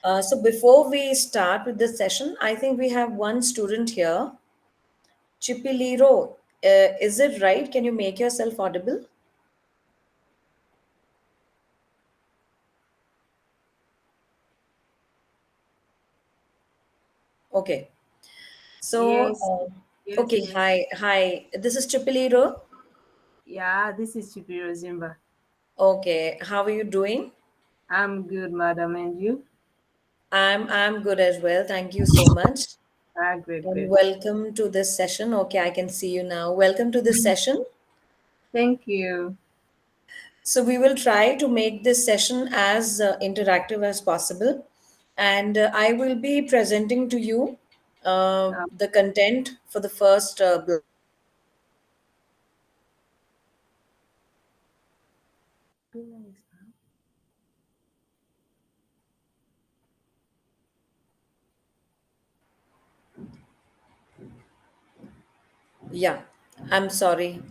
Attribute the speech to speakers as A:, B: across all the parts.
A: So before we start with this session, I think we have one student here, Chipiliro. Is it right? Can you make yourself audible? Okay. So,
B: Yes, yes,
A: okay.
B: yes.
A: Hi. This is Chipiliro.
B: Yeah, this is Chipiro Zimba.
A: Okay. How are you doing?
B: I'm good, madam, and you?
A: I'm good as well. Thank you so much.
B: Ah, great,
A: And
B: great.
A: welcome to this session. Okay, I can see you now. Welcome to this session.
B: Thank you.
A: So we will try to make this session as interactive as possible. And I will be presenting to you
B: Uh,
A: the content for the first block. Yeah, I'm sorry.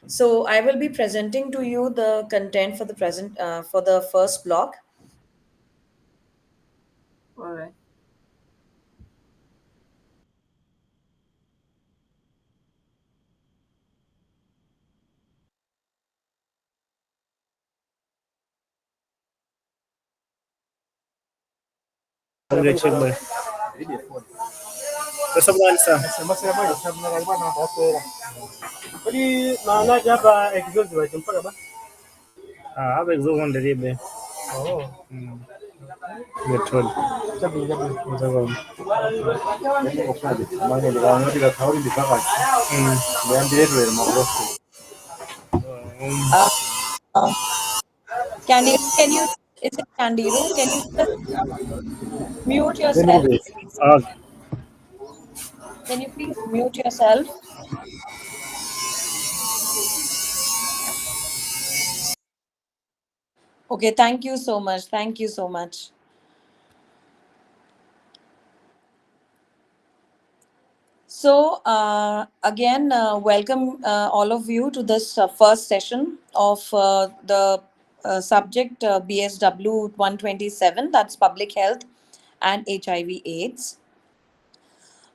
A: So I will be presenting to you the content for the present for the first block.
B: all right.
C: Chegou. Sasa bwana hapa exo on deribe. Betul. Betul.
A: Uh, can you, is it Candiro? Can you just mute yourself,
C: Remove it.
A: please?
C: Okay.
A: Can you please mute yourself? Okay, thank you so much. Thank you so much. So, again, welcome all of you to this first session of the subject BSW 127, that's public health and HIV/AIDS.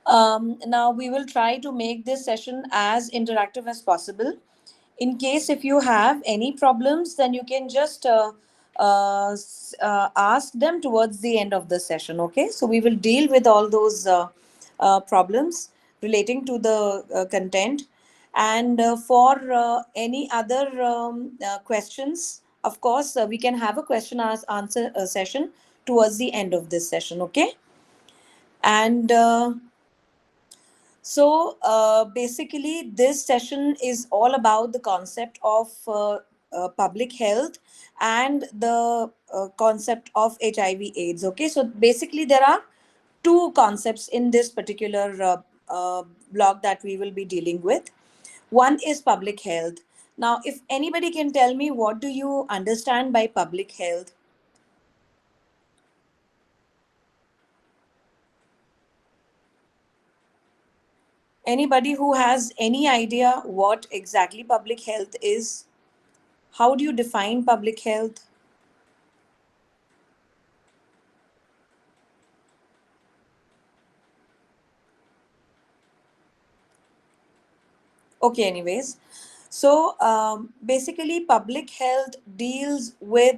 A: Now, we will try to make this session as interactive as possible. In case if you have any problems, then you can just ask them towards the end of the session. Okay, so we will deal with all those problems relating to the content. And for any other questions, of course, we can have a question answer session towards the end of this session. Okay, and basically, this session is all about the concept of public health and the concept of HIV/AIDS. Okay, so basically, there are two concepts in this particular block that we will be dealing with. One is public health. Now, if anybody can tell me what do you understand by public health? Anybody who has any idea what exactly public health is? How do you define public health? Okay, anyways. So basically, public health deals with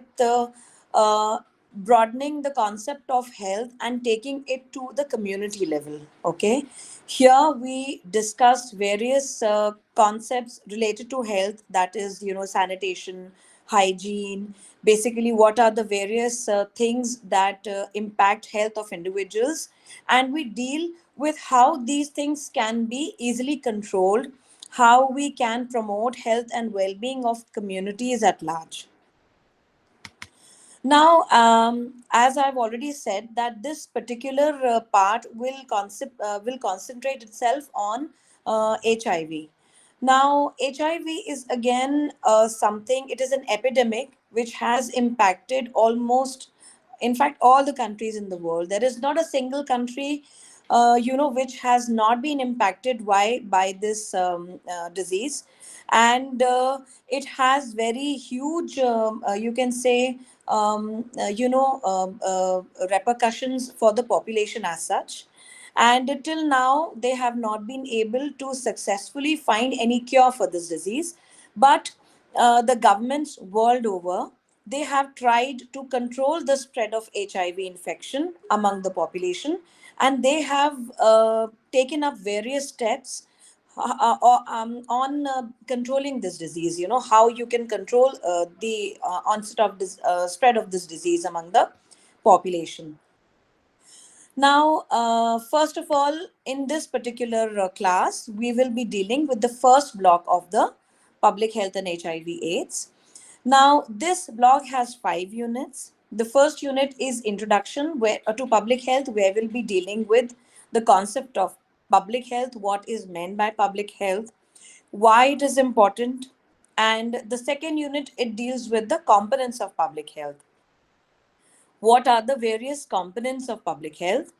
A: broadening the concept of health and taking it to the community level. Okay. Here we discussed various concepts related to health, that is, sanitation, hygiene, basically, what are the various things that impact health of individuals. And we deal with how these things can be easily controlled, how we can promote health and well-being of communities at large. Now, as I've already said, that this particular part will concentrate itself on HIV. Now, HIV is again something. It is an epidemic which has impacted almost, in fact, all the countries in the world. There is not a single country, which has not been impacted by this disease, and it has very huge, you can say, repercussions for the population as such. And till now, they have not been able to successfully find any cure for this disease. But the governments world over, they have tried to control the spread of HIV infection among the population, and they have taken up various steps on controlling this disease. You know how you can control the onset of this spread of this disease among the population. Now, first of all, in this particular class, we will be dealing with the first block of the public health and HIV/AIDS. Now, this block has 5 units. The first unit is introduction to public health, where we'll be dealing with the concept of public health, what is meant by public health, why it is important, and the second unit it deals with the components of public health. What are the various components of public health?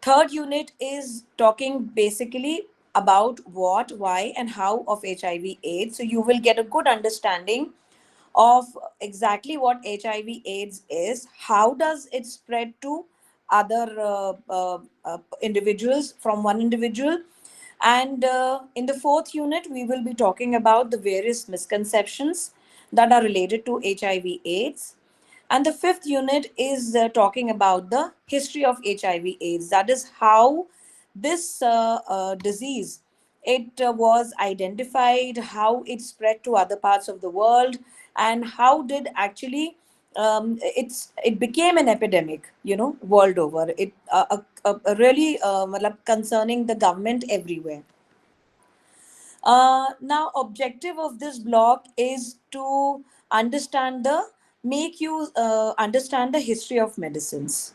A: Third unit is talking basically about what, why, and how of HIV/AIDS. So you will get a good understanding of exactly what HIV/AIDS is, how does it spread to other individuals from one individual. And in the fourth unit, we will be talking about the various misconceptions that are related to HIV/AIDS. And the fifth unit is talking about the history of HIV/AIDS. That is how this disease was identified, how it spread to other parts of the world, and how did actually it became an epidemic, world over. It really matlab concerning the government everywhere. Now, objective of this block is to understand the make you understand the history of medicines.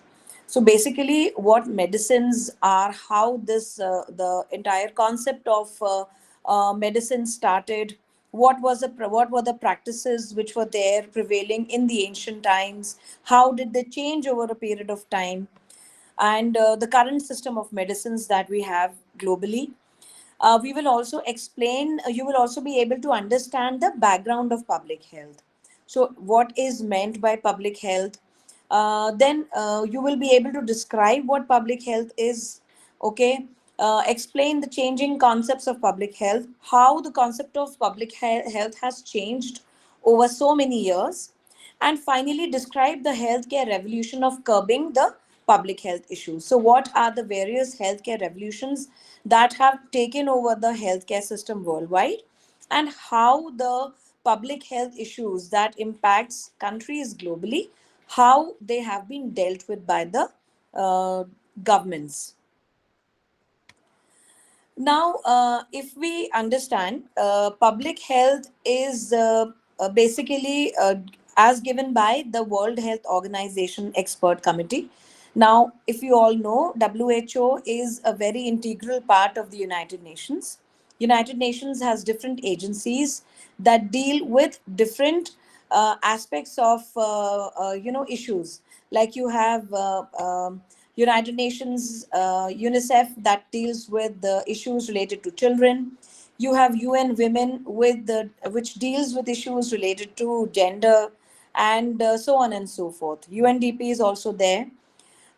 A: So basically, what medicines are, how this the entire concept of medicine started, what were the practices which were there prevailing in the ancient times, how did they change over a period of time, and the current system of medicines that we have globally. We will also explain, you will also be able to understand the background of public health. So, what is meant by public health? Then you will be able to describe what public health is, okay? Explain the changing concepts of public health, how the concept of health has changed over so many years, and finally describe the healthcare revolution of curbing the public health issues. So, what are the various healthcare revolutions that have taken over the healthcare system worldwide, and how the public health issues that impacts countries globally, how they have been dealt with by the governments. Now, if we understand, public health is basically as given by the World Health Organization Expert Committee. Now, if you all know, WHO is a very integral part of the United Nations. United Nations has different agencies that deal with different aspects of issues. Like you have United Nations UNICEF that deals with the issues related to children. You have UN Women with the which deals with issues related to gender, and so on and so forth. UNDP is also there.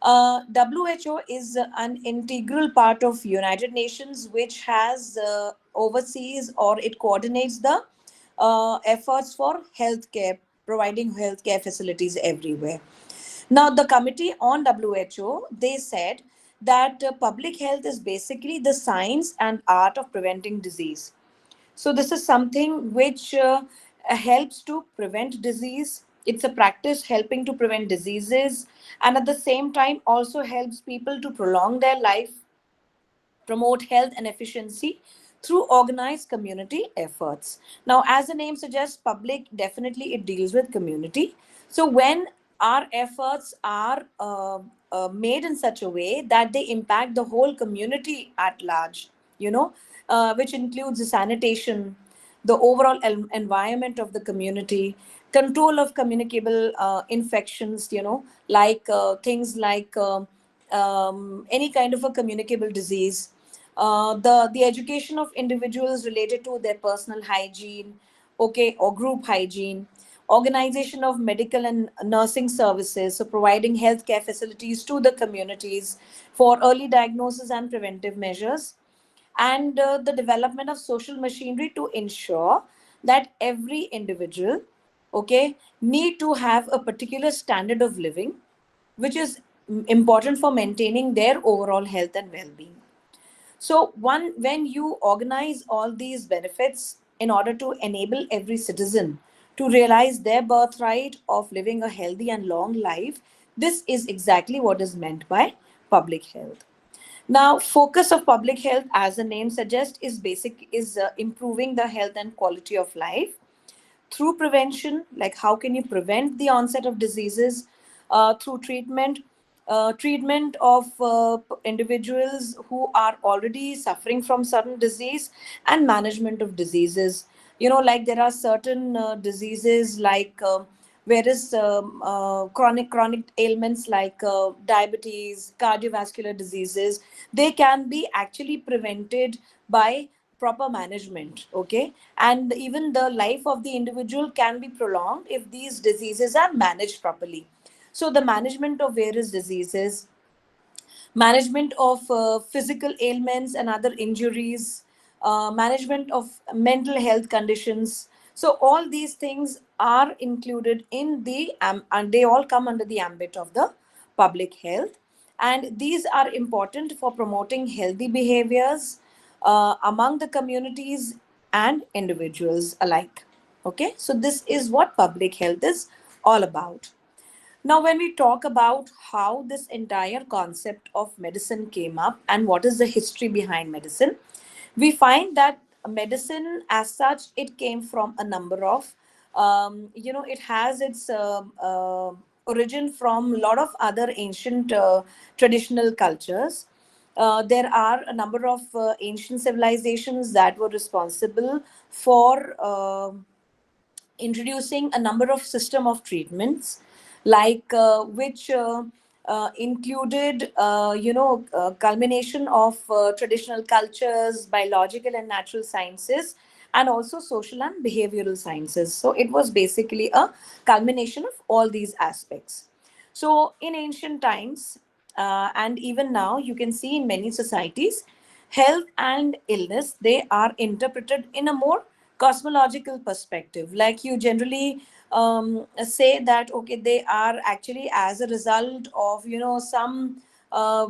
A: WHO is an integral part of United Nations, which has oversees or it coordinates the efforts for healthcare, providing healthcare facilities everywhere. Now, the committee on WHO, they said that public health is basically the science and art of preventing disease. So this is something which helps to prevent disease. It's a practice helping to prevent diseases, and at the same time also helps people to prolong their life, promote health and efficiency through organized community efforts. Now, as the name suggests, public, definitely it deals with community. So when our efforts are made in such a way that they impact the whole community at large, which includes the sanitation, the overall environment of the community, control of communicable infections, like things like any kind of a communicable disease, the education of individuals related to their personal hygiene, okay, or group hygiene. organization of medical and nursing services, so providing healthcare facilities to the communities for early diagnosis and preventive measures, and the development of social machinery to ensure that every individual, okay, need to have a particular standard of living, which is important for maintaining their overall health and well-being. So, one, when you organize all these benefits in order to enable every citizen to realize their birthright of living a healthy and long life, this is exactly what is meant by public health. Now, focus of public health, as the name suggests, is improving the health and quality of life through prevention, like how can you prevent the onset of diseases, through treatment of individuals who are already suffering from certain disease, and management of diseases. Like there are certain diseases like various chronic ailments like diabetes, cardiovascular diseases. They can be actually prevented by proper management, okay, and even the life of the individual can be prolonged if these diseases are managed properly. So the management of various diseases, management of physical ailments and other injuries, management of mental health conditions. So all these things are included in and they all come under the ambit of the public health. And these are important for promoting healthy behaviors among the communities and individuals alike. Okay, so this is what public health is all about. Now, when we talk about how this entire concept of medicine came up and what is the history behind medicine, we find that medicine, as such, it came from a number of, it has its origin from a lot of other ancient traditional cultures. There are a number of ancient civilizations that were responsible for introducing a number of system of treatments like which included culmination of traditional cultures, biological and natural sciences, and also social and behavioral sciences. So it was basically a culmination of all these aspects. So in ancient times, and even now, you can see in many societies, health and illness, they are interpreted in a more cosmological perspective. Like you generally say that, okay, they are actually as a result of, some,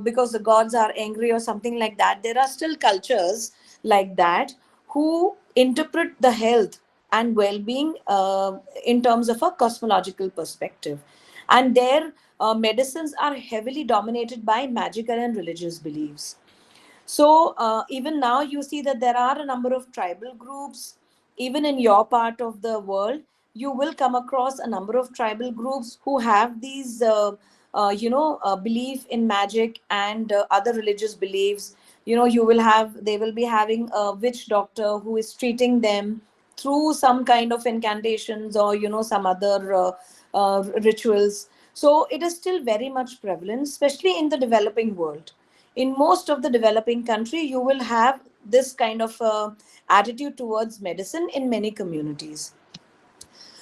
A: because the gods are angry or something like that. There are still cultures like that who interpret the health and well-being in terms of a cosmological perspective, and their medicines are heavily dominated by magical and religious beliefs. So even now, you see that there are a number of tribal groups. Even in your part of the world, you will come across a number of tribal groups who have these, belief in magic and other religious beliefs. They will be having a witch doctor who is treating them through some kind of incantations or, some other rituals. So it is still very much prevalent, especially in the developing world. In most of the developing country, you will have this kind of attitude towards medicine in many communities.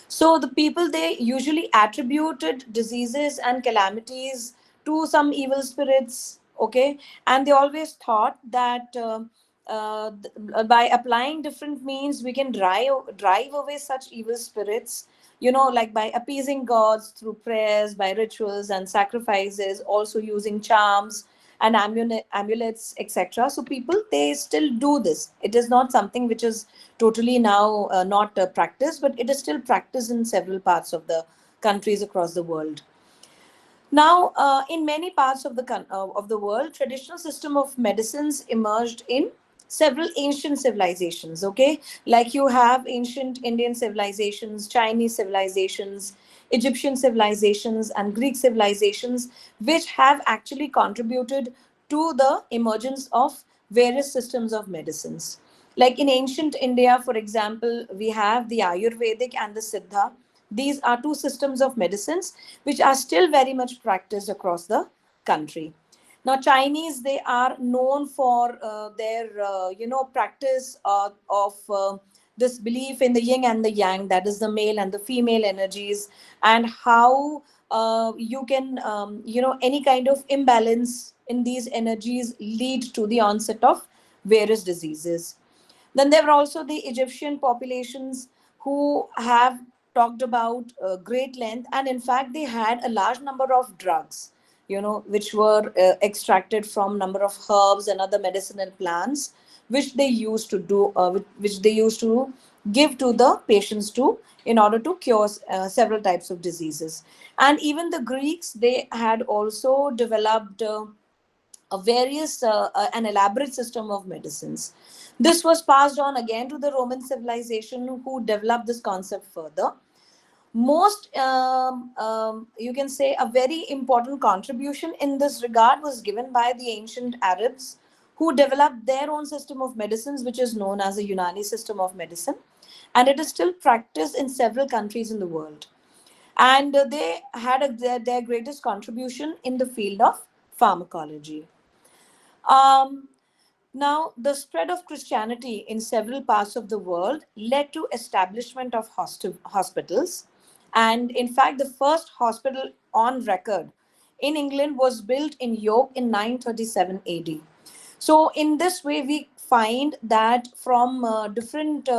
A: So the people, they usually attributed diseases and calamities to some evil spirits, okay, and they always thought that by applying different means we can drive away such evil spirits. Like by appeasing gods through prayers, by rituals and sacrifices, also using charms and amulets, etc. So people, they still do this. It is not something which is totally now not practiced, but it is still practiced in several parts of the countries across the world. Now, in many parts of the world, traditional system of medicines emerged in several ancient civilizations. Okay, like you have ancient Indian civilizations, Chinese civilizations, Egyptian civilizations, and Greek civilizations, which have actually contributed to the emergence of various systems of medicines. Like in ancient India, for example, we have the Ayurvedic and the Siddha. These are two systems of medicines which are still very much practiced across the country. Now, Chinese, they are known for their, practice of this belief in the yin and the yang, that is the male and the female energies, and how you can, any kind of imbalance in these energies lead to the onset of various diseases. Then there were also the Egyptian populations who have talked about great length, and in fact, they had a large number of drugs, which were extracted from number of herbs and other medicinal plants, which they used to do, which they used to give to the patients to in order to cure several types of diseases. And even the Greeks, they had also developed a various an elaborate system of medicines. This was passed on again to the Roman civilization, who developed this concept further. Most, you can say, a very important contribution in this regard was given by the ancient Arabs, who developed their own system of medicines, which is known as the Unani system of medicine, and it is still practiced in several countries in the world. And they had their greatest contribution in the field of pharmacology. Um, Now, the spread of Christianity in several parts of the world led to establishment of hospitals. And in fact, the first hospital on record in England was built in York in 937 AD. So, in this way, we find that from different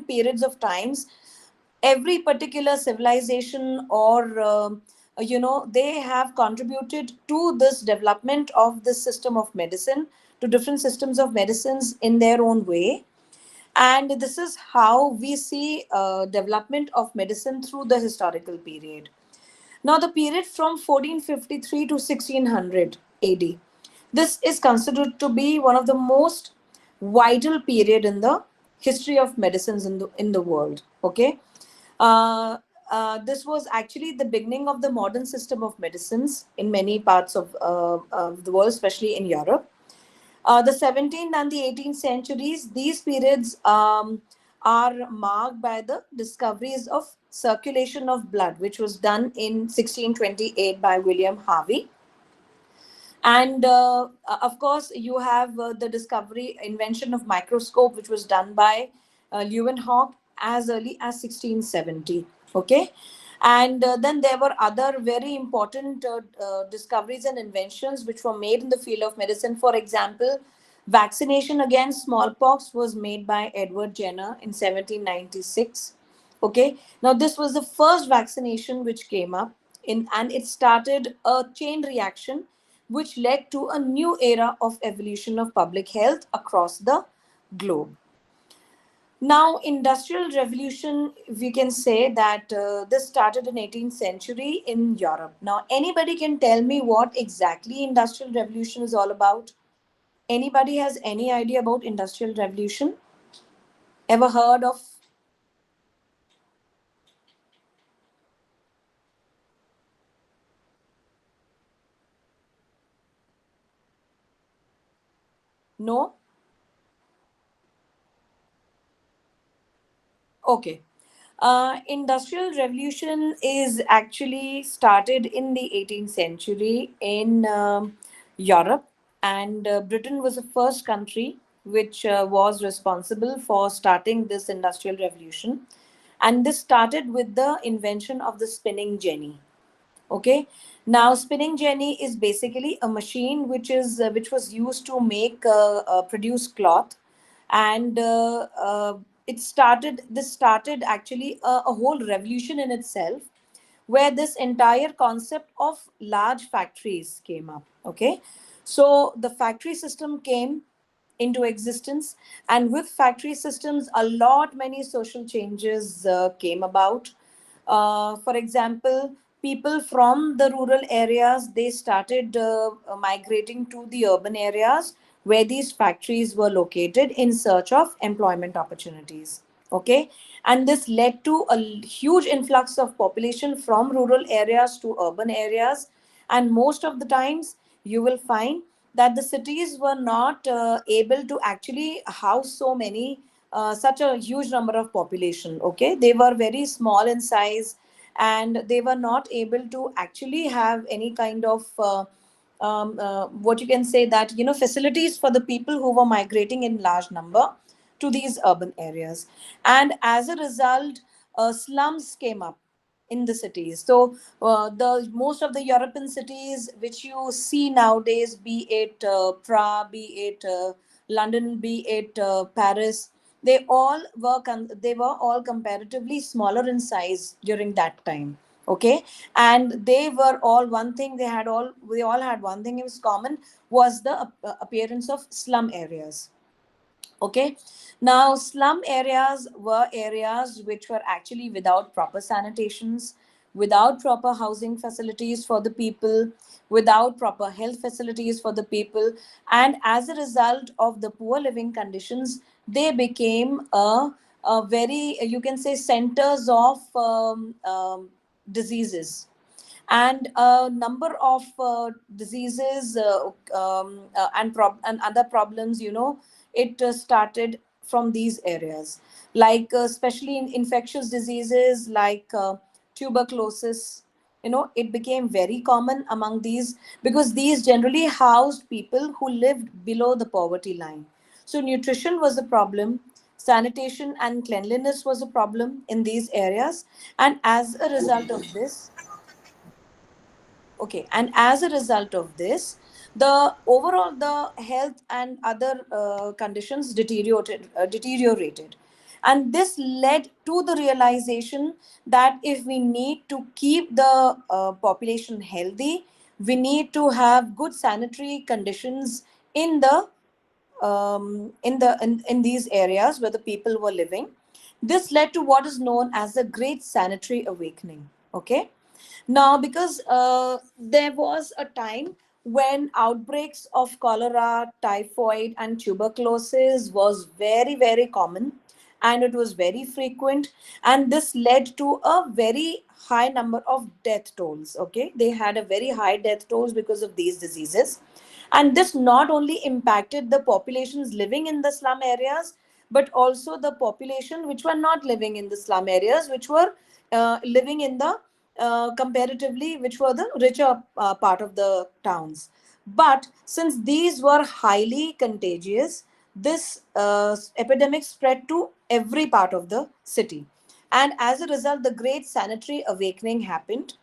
A: periods of times, every particular civilization or they have contributed to this development of this system of medicine, to different systems of medicines in their own way. And this is how we see development of medicine through the historical period. Now, the period from 1453 to 1600 AD, this is considered to be one of the most vital period in the history of medicines in the world. Okay, this was actually the beginning of the modern system of medicines in many parts of the world, especially in Europe. The 17th and the 18th centuries, these periods are marked by the discoveries of circulation of blood, which was done in 1628 by William Harvey. And of course, you have the invention of microscope, which was done by Leeuwenhoek as early as 1670. Okay. And then there were other very important discoveries and inventions which were made in the field of medicine. For example, vaccination against smallpox was made by Edward Jenner in 1796. Okay. Now, this was the first vaccination which came up and it started a chain reaction which led to a new era of evolution of public health across the globe. Now, industrial revolution, we can say that this started in 18th century in Europe. Now, anybody can tell me what exactly industrial revolution is all about? Anybody has any idea about industrial revolution? Ever heard of? No? Okay. Industrial revolution is actually started in the 18th century in Europe, and Britain was the first country which was responsible for starting this industrial revolution. And this started with the invention of the spinning jenny. Okay. Now, spinning jenny is basically a machine which was used to make produce cloth, and this started actually a whole revolution in itself, where this entire concept of large factories came up. Okay, so the factory system came into existence, and with factory systems, a lot many social changes came about. For example, people from the rural areas, they started migrating to the urban areas where these factories were located in search of employment opportunities. Okay, and this led to a huge influx of population from rural areas to urban areas. And most of the times, you will find that the cities were not able to actually house such a huge number of population. Okay, they were very small in size, and they were not able to actually have any kind of what you can say, that facilities for the people who were migrating in large number. to these urban areas. And as a result, slums came up in the cities. So the most of the European cities which you see nowadays, be it Prague, be it London, be it Paris, they were all comparatively smaller in size during that time. Okay, and they were all one thing. They all had one thing in common, was the appearance of slum areas. Okay, now slum areas were areas which were actually without proper sanitations, without proper housing facilities for the people, without proper health facilities for the people, and as a result of the poor living conditions, they became a very, you can say, centers of diseases, and a number of diseases and other problems, it started from these areas, like especially in infectious diseases like tuberculosis. It became very common among these, because these generally housed people who lived below the poverty line. So nutrition was a problem, sanitation and cleanliness was a problem in these areas, and as a result of this, okay, and as a result of this, the overall the health and other conditions deteriorated, and this led to the realization that if we need to keep the population healthy, we need to have good sanitary conditions in in these areas where the people were living. This led to what is known as the Great Sanitary Awakening. Okay, now, because there was a time when outbreaks of cholera, typhoid, and tuberculosis was very, very common, and it was very frequent, and this led to a very high number of death tolls. Okay, they had a very high death tolls because of these diseases, and this not only impacted the populations living in the slum areas, but also the population which were not living in the slum areas, which were living in the comparatively, which were the richer part of the towns. But since these were highly contagious, this epidemic spread to every part of the city. And as a result, the Great Sanitary Awakening happened,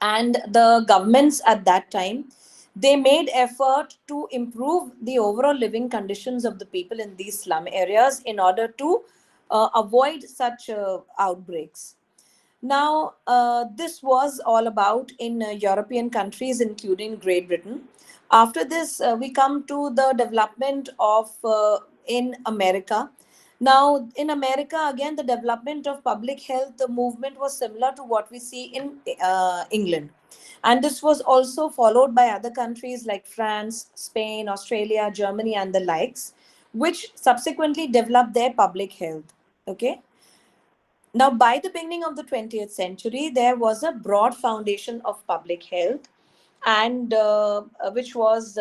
A: and the governments at that time, they made effort to improve the overall living conditions of the people in these slum areas in order to avoid such outbreaks. Now, this was all about in European countries, including Great Britain. After this, we come to the development of in America. Now, in America, again, the development of public health movement was similar to what we see in England. And this was also followed by other countries like France, Spain, Australia, Germany, and the likes, which subsequently developed their public health. Okay. Now, by the beginning of the 20th century, there was a broad foundation of public health, and which was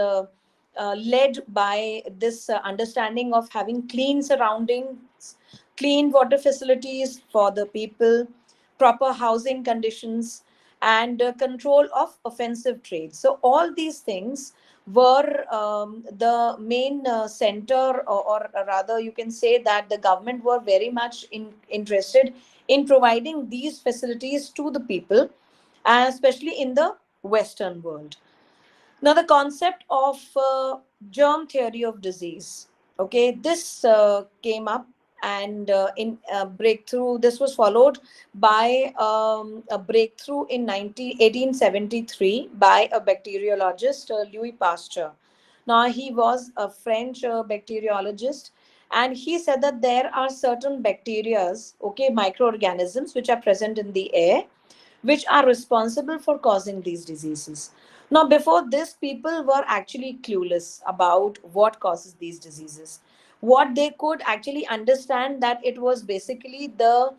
A: led by this understanding of having clean surroundings, clean water facilities for the people, proper housing conditions, and control of offensive trade. So, all these things were the main center, or rather, you can say that the government were very much interested in providing these facilities to the people, and especially in the Western world. Now, the concept of germ theory of disease, okay, this came up, and in breakthrough, this was followed by a breakthrough in 1873 by a bacteriologist, Louis Pasteur. Now, he was a French bacteriologist, and he said that there are certain bacterias, okay, microorganisms, which are present in the air, which are responsible for causing these diseases. Now, before this, people were actually clueless about what causes these diseases. What they could actually understand, that it was basically the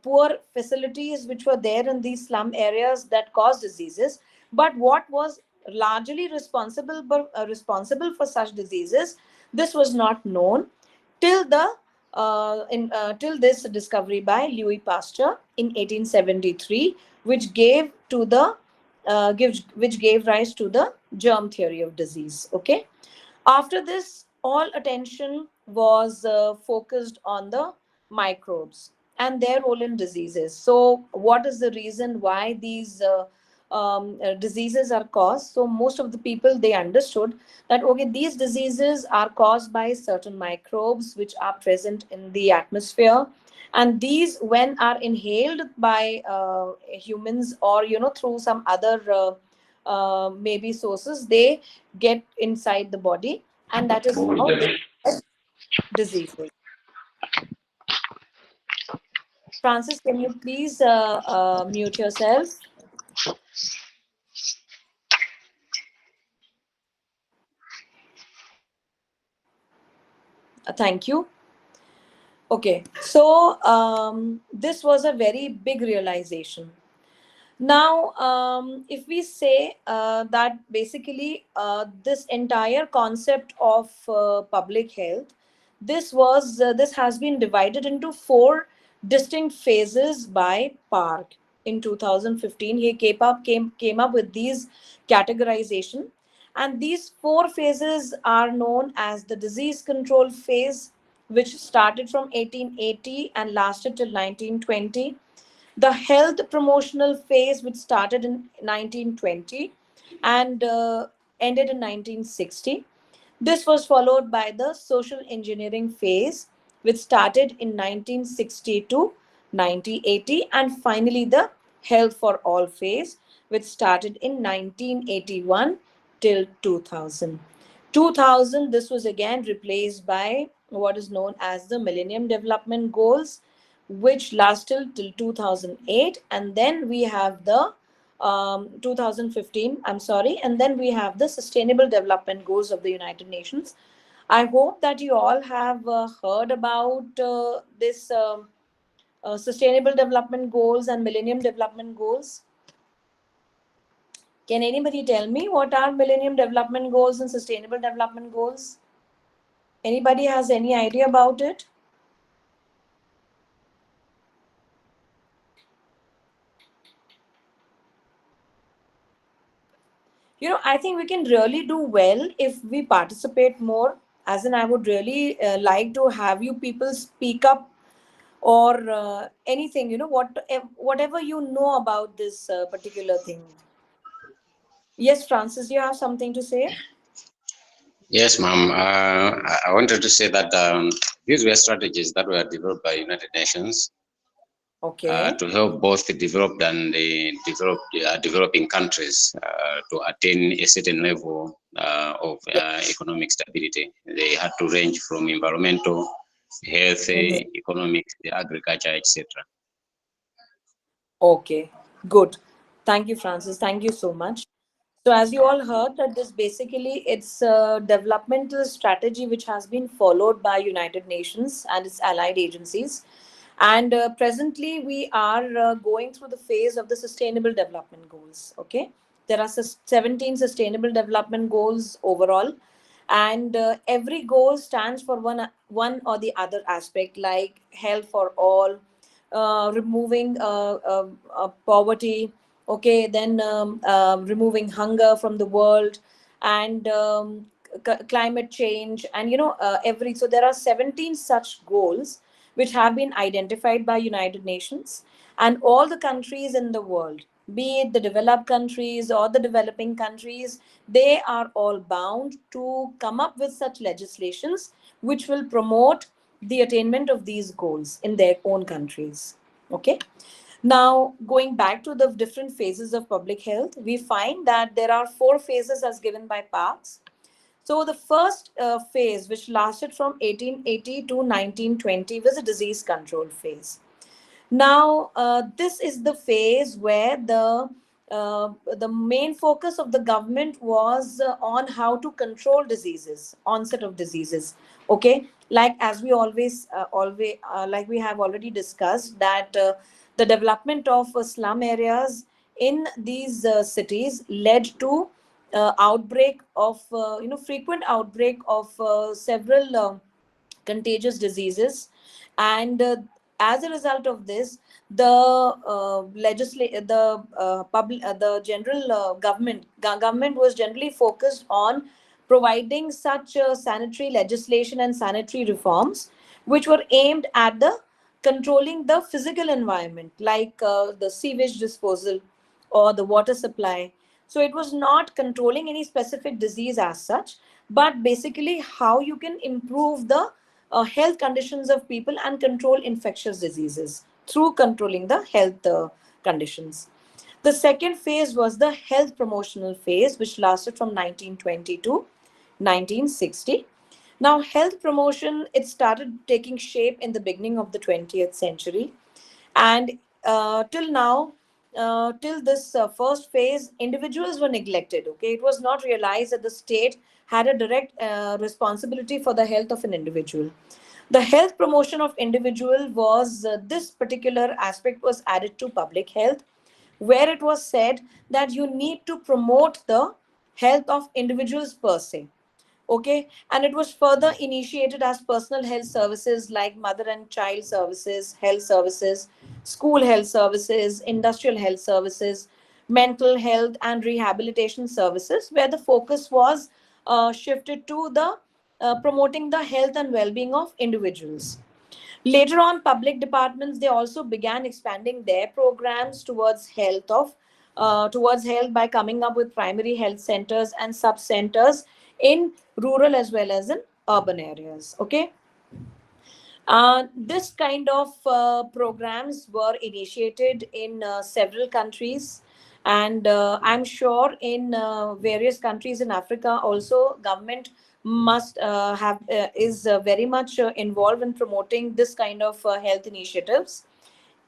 A: poor facilities which were there in these slum areas that caused diseases. But what was largely responsible for such diseases, this was not known till till this discovery by Louis Pasteur in 1873, which gave to the which gave rise to the germ theory of disease. Okay, after this, all attention was focused on the microbes and their role in diseases. So, what is the reason why these diseases are caused? So, most of the people, they understood that okay, these diseases are caused by certain microbes which are present in the atmosphere, and these, when are inhaled by humans, or through some other maybe sources, they get inside the body, and that is how they get diseases. Francis, can you please mute yourself? Thank you. Okay, so this was a very big realization. Now, if we say that basically this entire concept of public health, this has been divided into four distinct phases by Park. In 2015, he came up with these categorization, and these four phases are known as the disease control phase, which started from 1880 and lasted till 1920, the health promotional phase, which started in 1920 and ended in 1960. This was followed by the social engineering phase, which started in 1960 to 1980, and finally the health for all phase, which started in 1981 till 2000. 2000, this was again replaced by what is known as the Millennium Development Goals, which lasted till 2008, and then we have the 2015, I'm sorry, and then we have the Sustainable Development Goals of the United Nations. I hope that you all have heard about this Sustainable Development Goals and Millennium Development Goals. Can anybody tell me what are Millennium Development Goals and Sustainable Development Goals? Anybody has any idea about it? I think we can really do well if we participate more. As in, I would really like to have you people speak up, or anything, whatever you know about this particular thing. Yes, Francis, you have something to say?
D: Yes, ma'am. I wanted to say that these were strategies that were developed by United Nations
A: Okay.
D: to help both the developed and the developing countries to attain a certain level of economic stability. They had to range from environmental, health,
A: Mhm.
D: economics, agriculture, etc.
A: Okay, good. Thank you, Francis. Thank you so much. So, as you all heard, that this basically it's a developmental strategy which has been followed by United Nations and its allied agencies, and presently we are going through the phase of the Sustainable Development Goals. Okay, there are 17 Sustainable Development Goals overall, and every goal stands for one or the other aspect, like health for all, removing poverty, okay, then removing hunger from the world, and climate change, and every so there are 17 such goals which have been identified by United Nations, and all the countries in the world, be it the developed countries or the developing countries, they are all bound to come up with such legislations which will promote the attainment of these goals in their own countries. Okay. Now, going back to the different phases of public health, we find that there are four phases as given by Parks. So, the first phase, which lasted from 1880 to 1920, was a disease control phase. Now, this is the phase where the main focus of the government was on how to control diseases, onset of diseases. Okay, like as we always like we have already discussed that the development of slum areas in these cities led to outbreak of frequent outbreak of several contagious diseases, and as a result of this, the the general government was generally focused on providing such sanitary legislation and sanitary reforms which were aimed at the controlling the physical environment, like the sewage disposal or the water supply. So it was not controlling any specific disease as such, but basically how you can improve the health conditions of people and control infectious diseases through controlling the health conditions. The second phase was the health promotional phase, which lasted from 1920 to 1960. Now, health promotion, it started taking shape in the beginning of the 20th century. And till now, till this first phase, individuals were neglected. Okay, it was not realized that the state had a direct responsibility for the health of an individual. The health promotion of individual was this particular aspect was added to public health, where it was said that you need to promote the health of individuals per se. Okay, and it was further initiated as personal health services like mother and child services, health services, school health services, industrial health services, mental health and rehabilitation services, where the focus was shifted to the promoting the health and well-being of individuals. Later on, public departments, they also began expanding their programs towards health by coming up with primary health centers and sub centers in rural as well as in urban areas. Okay, this kind of programs were initiated in several countries, and I'm sure in various countries in Africa also government must have is very much involved in promoting this kind of health initiatives.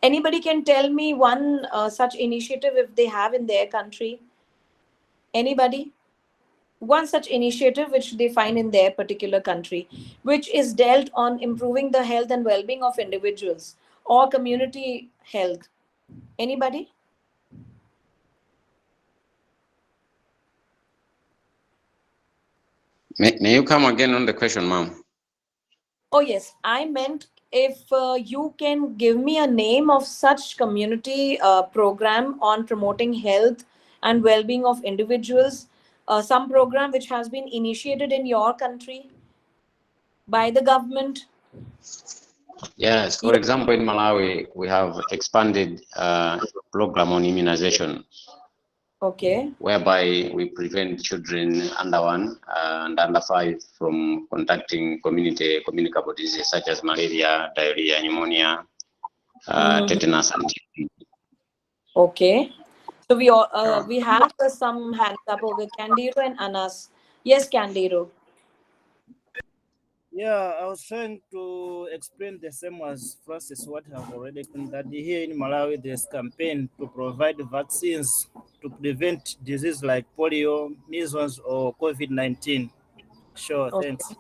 A: Anybody can tell me one such initiative if they have in their country? Anybody? One such initiative which they find in their particular country, which is dealt on improving the health and well-being of individuals or community health. Anybody?
D: May you come again on the question, ma'am?
A: Oh yes, I meant if you can give me a name of such community program on promoting health and well-being of individuals, some program which has been initiated in your country by the government.
D: Yes, for
A: Yeah.
D: example, in Malawi, we have expanded program on immunization,
A: Okay.
D: whereby we prevent children under 1 and under 5 from contracting communicable diseases such as malaria, diarrhea, pneumonia,
A: Mhm.
D: tetanus, and TB.
A: Okay. So we have some hands up over Candiro and Anas. Yes, Candiro.
C: Yeah, I was trying to explain the same as Francis what I've already explained, that here in Malawi there's campaign to provide vaccines to prevent disease like polio, measles, or COVID-19. Sure, thanks.
A: Okay.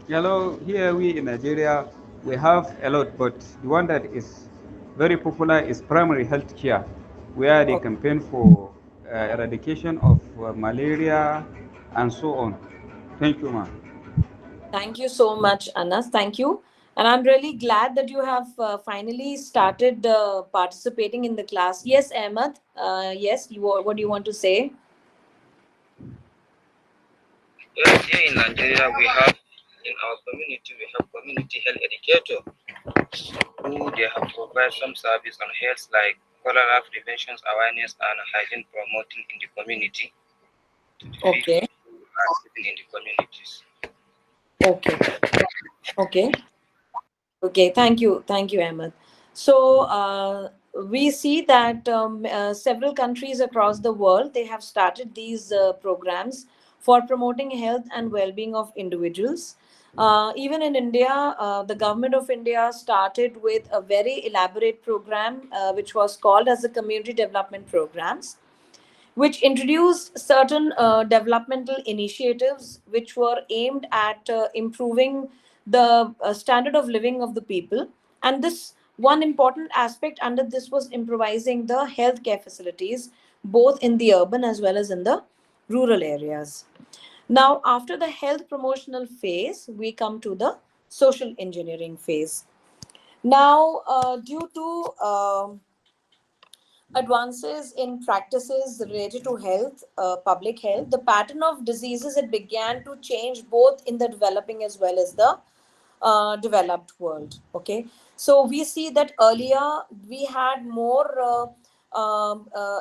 E: Hello, here we in Nigeria, we have a lot, but the one that is very popular is primary health care, where they
A: Okay.
E: campaign for eradication of malaria and so on. Thank you, ma'am.
A: Thank you so much, Anas. Thank you. And I'm really glad that you have finally started participating in the class. Yes, Ahmed. Yes, what do you want to say?
F: Yes, here in Nigeria, we have in our community we have community health educator who they have provided some service on health like cholera prevention awareness and hygiene promoting in the community to the people
A: Okay.
F: who are living in the communities.
A: Okay. Okay. Okay, thank you. Thank you, Ahmed. So we see that several countries across the world, they have started these programs for promoting health and well-being of individuals. Even in India, the government of India started with a very elaborate program, which was called as the Community Development Programs, which introduced certain developmental initiatives which were aimed at improving the standard of living of the people. And this one important aspect under this was improvising the healthcare facilities, both in the urban as well as in the rural areas. Now, after the health promotional phase, we come to the social engineering phase. Now, due to advances in practices related to health, public health, the pattern of diseases it began to change both in the developing as well as the developed world. Okay, so we see that earlier we had more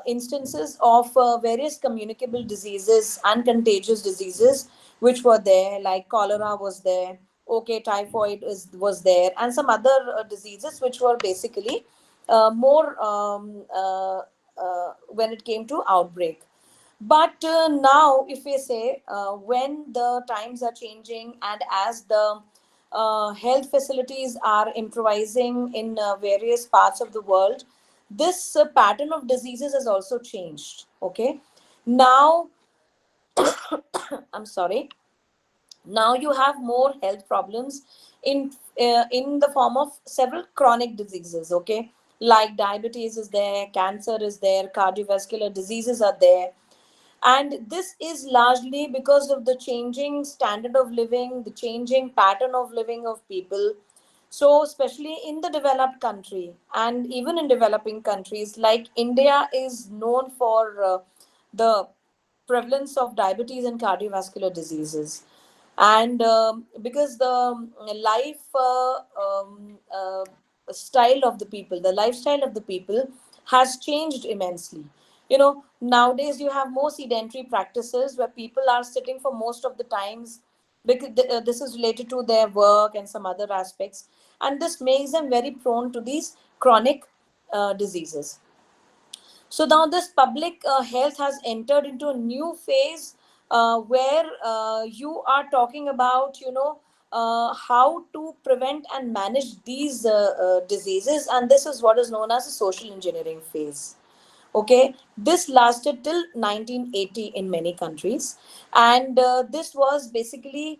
A: instances of various communicable diseases and contagious diseases which were there, like cholera was there. Okay, typhoid was there, and some other diseases which were basically more when it came to outbreak. But now, if we say when the times are changing and as the health facilities are improvising in various parts of the world, this pattern of diseases has also changed. Okay, now I'm sorry. Now you have more health problems in the form of several chronic diseases. Okay, like diabetes is there, cancer is there, cardiovascular diseases are there, and this is largely because of the changing standard of living, the changing pattern of living of people. So especially in the developed country and even in developing countries, like India is known for the prevalence of diabetes and cardiovascular diseases. And because the life style of the people, the lifestyle of the people has changed immensely. You know, nowadays you have more sedentary practices where people are sitting for most of the times, because this is related to their work and some other aspects, and this makes them very prone to these chronic diseases. So now this public health has entered into a new phase where you are talking about, how to prevent and manage these diseases, and this is what is known as a social engineering phase. Okay, this lasted till 1980 in many countries, and this was basically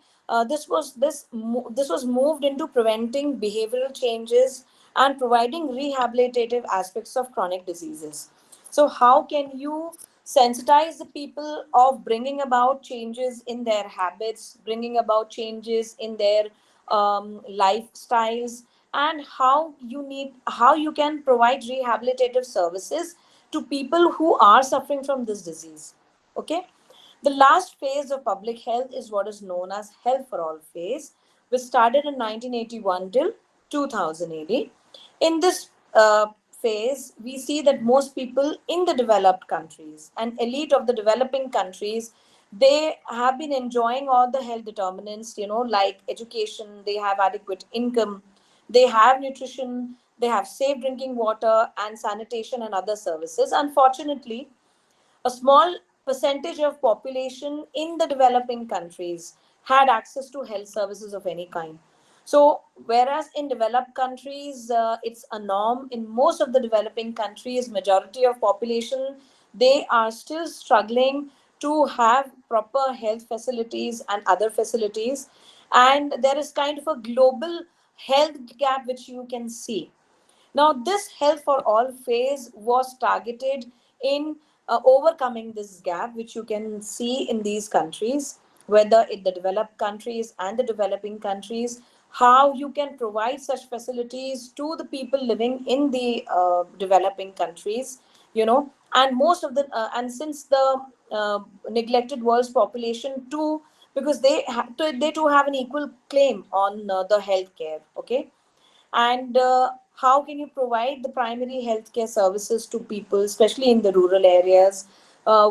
A: this was moved into preventing behavioral changes and providing rehabilitative aspects of chronic diseases. So how can you sensitize the people of bringing about changes in their habits, bringing about changes in their lifestyles, and how you can provide rehabilitative services to people who are suffering from this disease. Okay, the last phase of public health is what is known as health for all phase, which started in 1981 till 2000 AD. In this phase, we see that most people in the developed countries and elite of the developing countries, they have been enjoying all the health determinants, like education, they have adequate income, they have nutrition, they have safe drinking water and sanitation and other services. Unfortunately, a small percentage of population in the developing countries had access to health services of any kind. So whereas in developed countries it's a norm, in most of the developing countries majority of population, they are still struggling to have proper health facilities and other facilities, and there is kind of a global health gap which you can see. Now, this Health for All phase was targeted in overcoming this gap, which you can see in these countries, whether in the developed countries and the developing countries, how you can provide such facilities to the people living in the developing countries, and most of the, and since the neglected world's population too, because they too have an equal claim on the healthcare. Okay, and how can you provide the primary healthcare services to people, especially in the rural areas,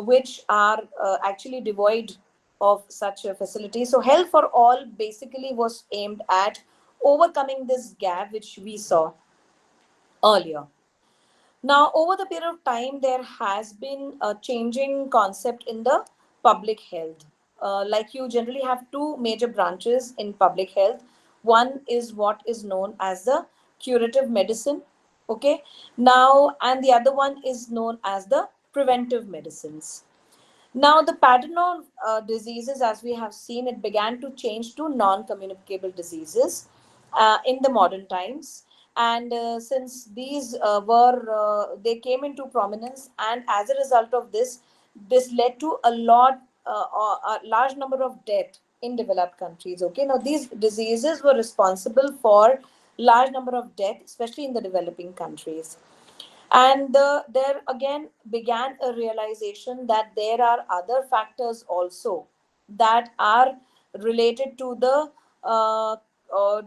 A: which are actually devoid of such a facility. So health for all basically was aimed at overcoming this gap which we saw earlier. Now, over the period of time, there has been a changing concept in the public health. Like you generally have two major branches in public health. One is what is known as the curative medicine. Okay. Now, and the other one is known as the preventive medicines. Now, the pattern of diseases, as we have seen, it began to change to non communicable diseases in the modern times. And since these they came into prominence, and as a result of this, this led to a large number of death in developed countries. Okay, now these diseases were responsible for large number of death, especially in the developing countries. And there again began a realization that there are other factors also that are related to the uh, uh,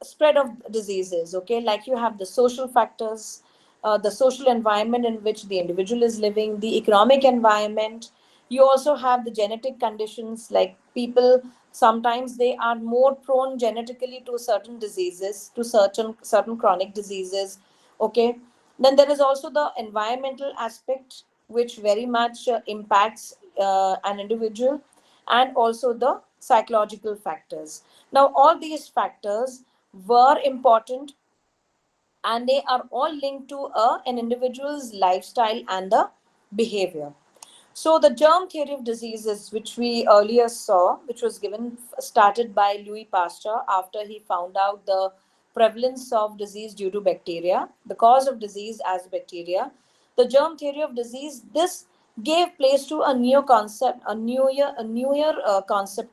A: spread of diseases. Okay, like you have the social factors, the social environment in which the individual is living, the economic environment. You also have the genetic conditions, like people sometimes they are more prone genetically to certain diseases, to certain chronic diseases. Okay, then there is also the environmental aspect, which very much impacts an individual, and also the psychological factors. Now, all these factors were important, and they are all linked to an individual's lifestyle and the behavior. So the germ theory of diseases, which we earlier saw, which was started by Louis Pasteur after he found out the prevalence of disease due to bacteria, the cause of disease as bacteria. The germ theory of disease, this gave place to a newer concept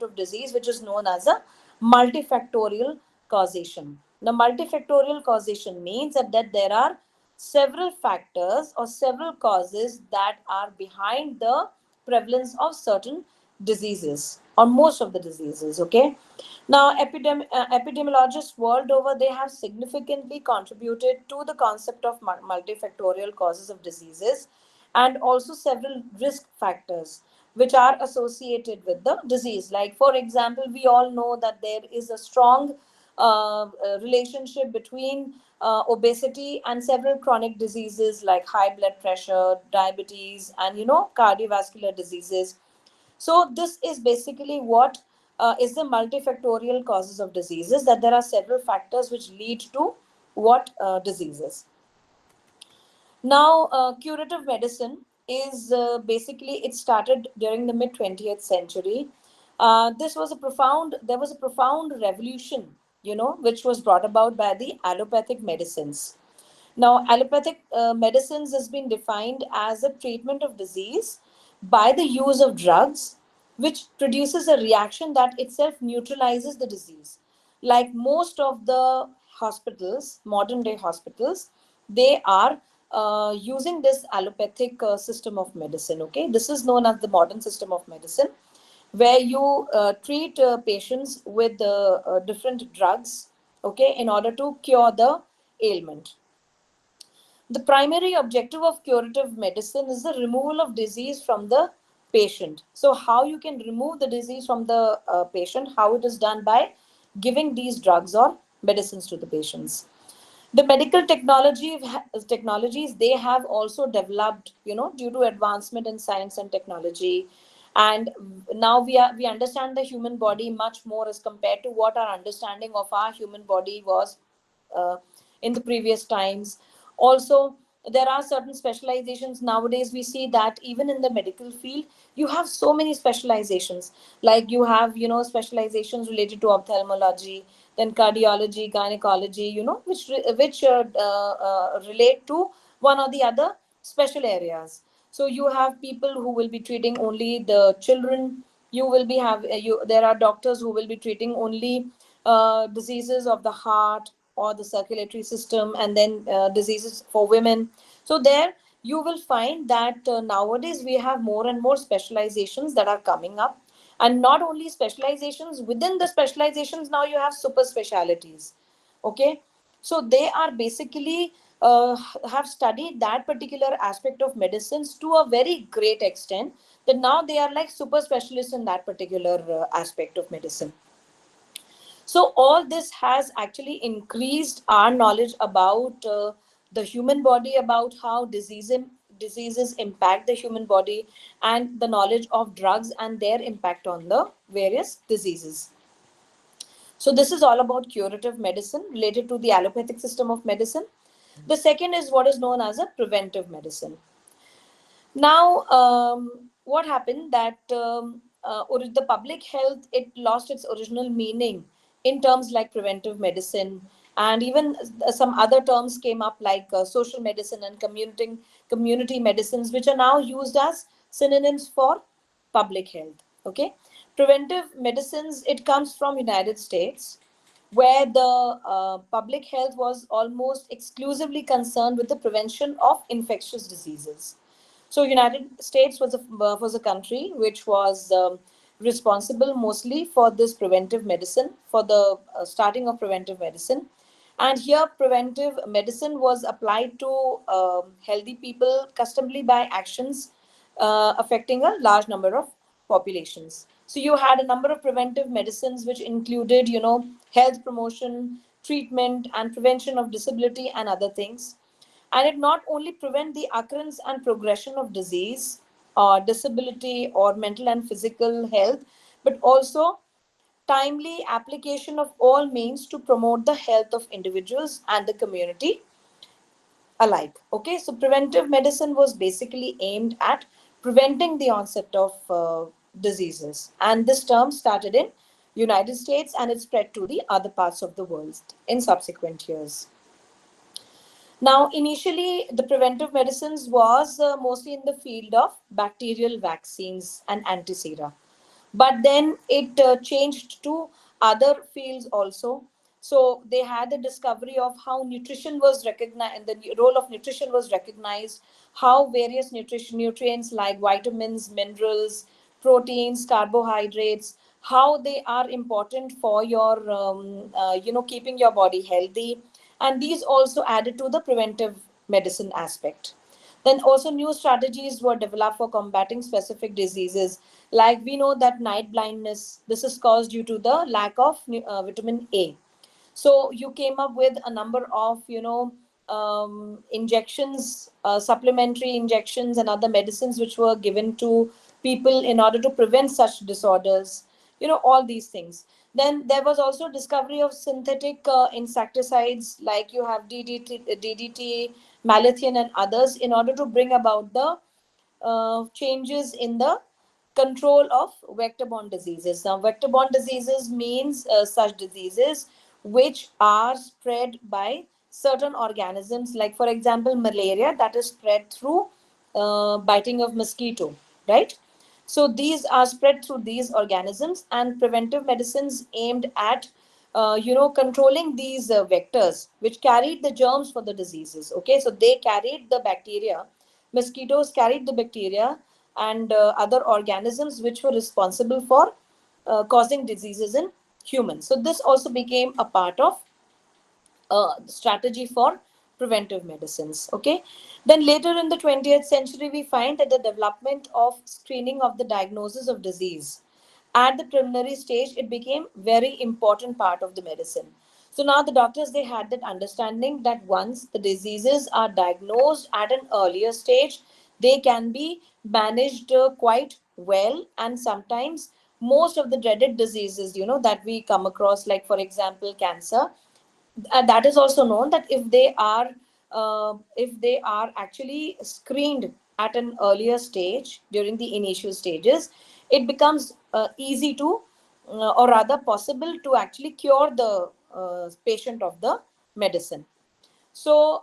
A: of disease, which is known as a multifactorial causation. Now, multifactorial causation means that there are several factors or several causes that are behind the prevalence of certain diseases or most of the diseases. Okay, now epidemiologists world over, they have significantly contributed to the concept of multifactorial causes of diseases, and also several risk factors which are associated with the disease. Like, for example, we all know that there is a strong relationship between obesity and several chronic diseases like high blood pressure, diabetes, and cardiovascular diseases. So this is basically what is the multifactorial causes of diseases, that there are several factors which lead to what diseases. Now, curative medicine is basically, it started during the mid 20th century. There was a profound revolution, which was brought about by the allopathic medicines. Now, allopathic medicines has been defined as a treatment of disease by the use of drugs, which produces a reaction that itself neutralizes the disease. Like most of the hospitals, modern day hospitals, they are using this allopathic system of medicine. Okay, this is known as the modern system of medicine, where you treat patients with different drugs, okay, in order to cure the ailment. The primary objective of curative medicine is the removal of disease from the patient. So, how you can remove the disease from the patient? How it is done? By giving these drugs or medicines to the patients. The medical technologies, they have also developed, due to advancement in science and technology. And now we understand the human body much more as compared to what our understanding of our human body was uh, in the previous times. Also, there are certain specializations nowadays. We see that even in the medical field, you have so many specializations. Like you have, specializations related to ophthalmology, then cardiology, gynecology, which relate to one or the other special areas. So you have people who will be treating only the children. You will be have you There are doctors who will be treating only diseases of the heart or the circulatory system, and then diseases for women. So there you will find that nowadays we have more and more specializations that are coming up. And not only specializations, within the specializations, now you have super specialities. Okay, so they are basically have studied that particular aspect of medicines to a very great extent, that now they are like super specialists in that particular aspect of medicine. So all this has actually increased our knowledge about the human body, about how diseases impact the human body, and the knowledge of drugs and their impact on the various diseases. So this is all about curative medicine related to the allopathic system of medicine. The second is what is known as a preventive medicine. Now, what happened that the public health, it lost its original meaning in terms like preventive medicine, and even some other terms came up like social medicine and community medicines, which are now used as synonyms for public health. Okay, preventive medicines, it comes from United States, where the public health was almost exclusively concerned with the prevention of infectious diseases. So United States was a country which was responsible mostly for this preventive medicine, for the starting of preventive medicine. And here, preventive medicine was applied to healthy people customly by actions affecting a large number of populations. So you had a number of preventive medicines which included, health promotion, treatment, and prevention of disability and other things. And it not only prevent the occurrence and progression of disease or disability or mental and physical health, but also timely application of all means to promote the health of individuals and the community alike. Okay, so preventive medicine was basically aimed at preventing the onset of diseases, and this term started in United States and it spread to the other parts of the world in subsequent years. Now, initially, the preventive medicines was mostly in the field of bacterial vaccines and antisera. But then it changed to other fields also. So they had the discovery of how nutrition was recognized, the role of nutrition was recognized, how various nutrients like vitamins, minerals, proteins, carbohydrates, how they are important for your, keeping your body healthy. And these also added to the preventive medicine aspect. Then also new strategies were developed for combating specific diseases. Like we know that night blindness, this is caused due to the lack of vitamin A. So you came up with a number of, injections, supplementary injections and other medicines which were given to people in order to prevent such disorders, all these things. Then there was also discovery of synthetic insecticides, like you have DDT, malathion and others, in order to bring about the changes in the control of vector-borne diseases. Now, vector-borne diseases means such diseases which are spread by certain organisms, like for example, malaria that is spread through biting of mosquito, right? So these are spread through these organisms, and preventive medicines aimed at controlling these vectors which carried the germs for the diseases. Okay, so they carried the bacteria, mosquitoes carried the bacteria and other organisms which were responsible for causing diseases in humans. So this also became a part of strategy for preventive medicines. Okay, then later in the 20th century we find that the development of screening of the diagnosis of disease at the preliminary stage, it became very important part of the medicine. So now the doctors, they had that understanding that once the diseases are diagnosed at an earlier stage, they can be managed quite well. And sometimes most of the dreaded diseases, that we come across, like for example cancer, that is also known that if they are actually screened at an earlier stage during the initial stages, it becomes easy to or rather possible to actually cure the patient of the medicine. So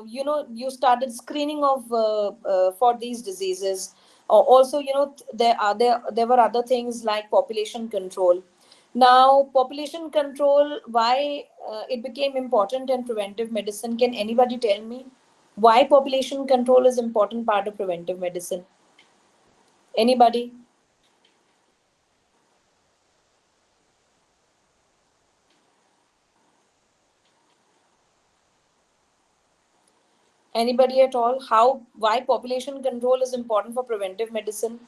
A: you started screening of for these diseases. Also, there were other things like population control. Now, population control, why it became important in preventive medicine? Can anybody tell me why population control is important part of preventive medicine? Anybody? Anybody at all? Why population control is important for preventive medicine?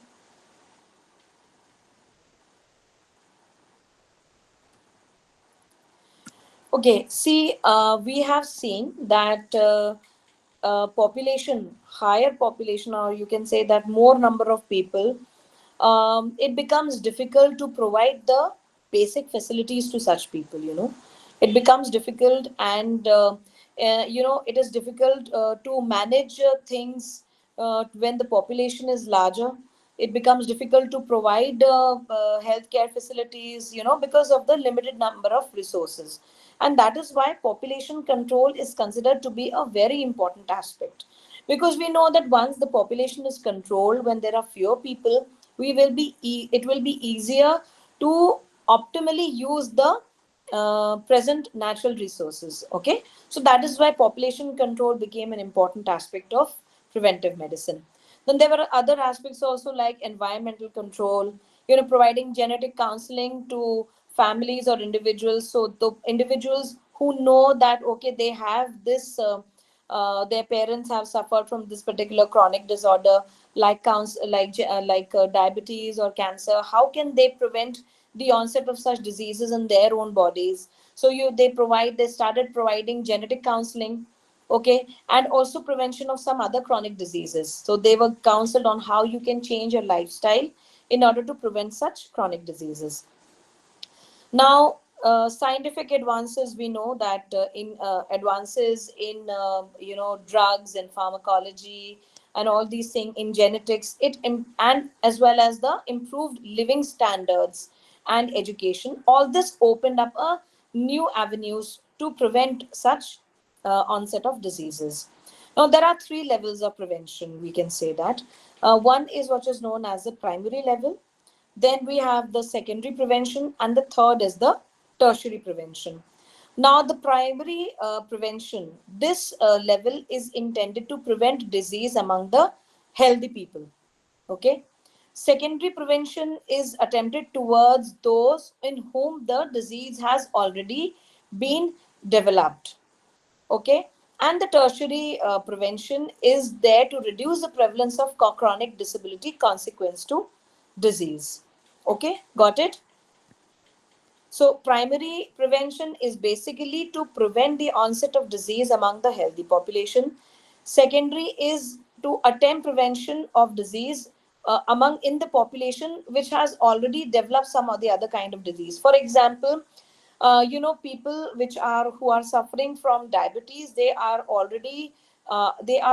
A: Okay, see, we have seen that higher population, or you can say that more number of people, it becomes difficult to provide the basic facilities to such people. It becomes difficult, and it is difficult to manage things when the population is larger. It becomes difficult to provide healthcare facilities, because of the limited number of resources. And that is why population control is considered to be a very important aspect, because we know that once the population is controlled, when there are fewer people, it will be easier to optimally use the present natural resources. Okay, so that is why population control became an important aspect of preventive medicine. Then there were other aspects also, like environmental control, providing genetic counseling to families or individuals. So the individuals who know that, okay, they have this their parents have suffered from this particular chronic disorder, like diabetes or cancer. How can they prevent the onset of such diseases in their own bodies? So they started providing genetic counseling, okay, and also prevention of some other chronic diseases. So they were counseled on how you can change your lifestyle in order to prevent such chronic diseases. Now, scientific advances, we know that in advances in drugs and pharmacology and all these things in genetics, and as well as the improved living standards and education, all this opened up a new avenues to prevent such onset of diseases. Now, there are three levels of prevention. We can say that one is what is known as the primary level, then we have the secondary prevention, and the third is the tertiary prevention. Now, the primary prevention, this level is intended to prevent disease among the healthy people. Okay. Secondary prevention is attempted towards those in whom the disease has already been developed. Okay. And the tertiary prevention is there to reduce the prevalence of chronic disability consequence to disease. Okay, got it? So, primary prevention is basically to prevent the onset of disease among the healthy population. Secondary is to attempt prevention of disease among in the population which has already developed some or the other kind of disease. For example, people which are who are suffering from diabetes, they are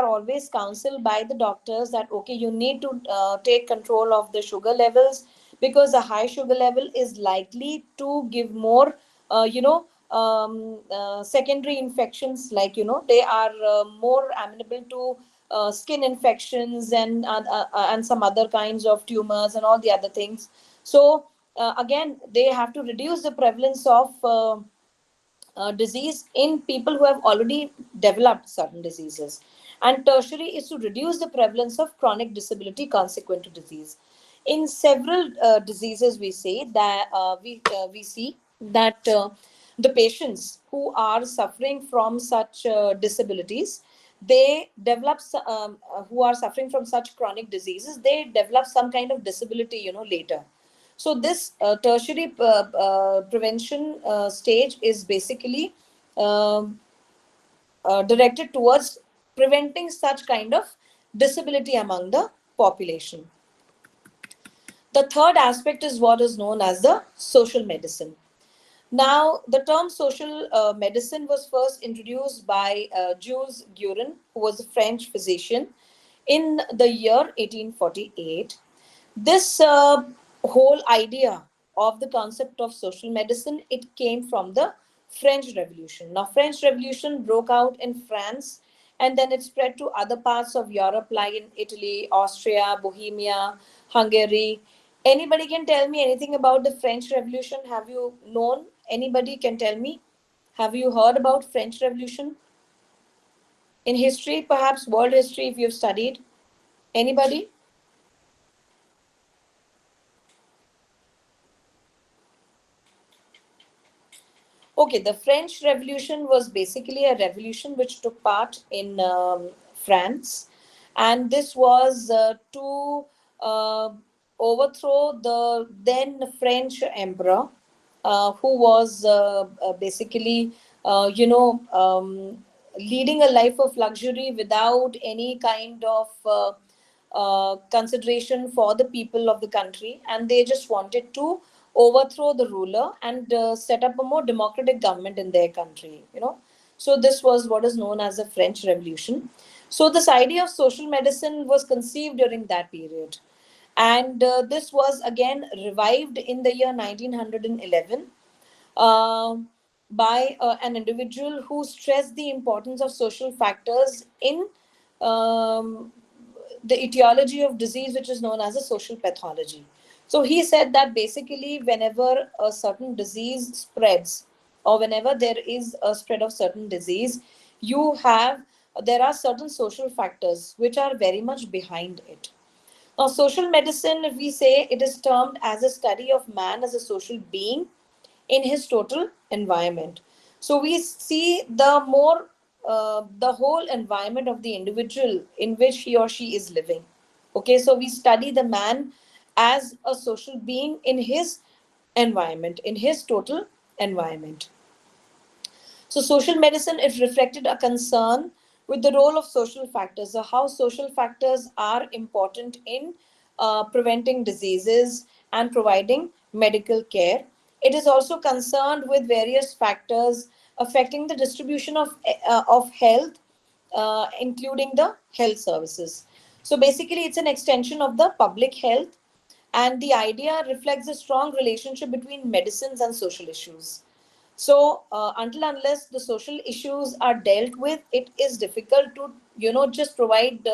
A: always counseled by the doctors that, okay, you need to take control of the sugar levels, because a high sugar level is likely to give more secondary infections, like they are more amenable to skin infections and some other kinds of tumors and all the other things. So again, they have to reduce the prevalence of disease in people who have already developed certain diseases. And tertiary is to reduce the prevalence of chronic disability consequent to disease. In several diseases, we say that we see that the patients who are suffering from such disabilities, they develop who are suffering from such chronic diseases, they develop some kind of disability, later. So this tertiary prevention stage is basically um directed towards preventing such kind of disability among the population. The third aspect is what is known as the social medicine. Now, the term social medicine was first introduced by Jules Guerin, who was a French physician, in the year 1848. This whole idea of the concept of social medicine, it came from the French Revolution. Now, French Revolution broke out in France, and then it spread to other parts of Europe, like in Italy, Austria, Bohemia, Hungary. Anybody can tell me anything about the French Revolution? Have you known? Anybody can tell me? Have you heard about French Revolution in history, perhaps world history, if you've studied? Anybody? Okay, the French Revolution was basically a revolution which took part in France, and this was to uh, overthrow the then French emperor, who was basically, leading a life of luxury without any kind of consideration for the people of the country, and they just wanted to overthrow the ruler and set up a more democratic government in their country. So this was what is known as the French Revolution. So this idea of social medicine was conceived during that period, and this was again revived in the year 1911 uh, by an individual who stressed the importance of social factors in um, the etiology of disease, which is known as a social pathology. So he said that basically, whenever a certain disease spreads, or whenever there is a spread of certain disease, you have there are certain social factors which are very much behind it. Now, social medicine, if we say, it is termed as a study of man as a social being in his total environment. So we see the whole environment of the individual in which he or she is living. Okay, so we study the man as a social being in his environment, in his total environment. So social medicine, it reflected a concern with the role of social factors, so how social factors are important in preventing diseases and providing medical care. It is also concerned with various factors affecting the distribution of health, including the health services. So basically, it's an extension of the public health, and the idea reflects a strong relationship between medicines and social issues. So until unless the social issues are dealt with, it is difficult to just provide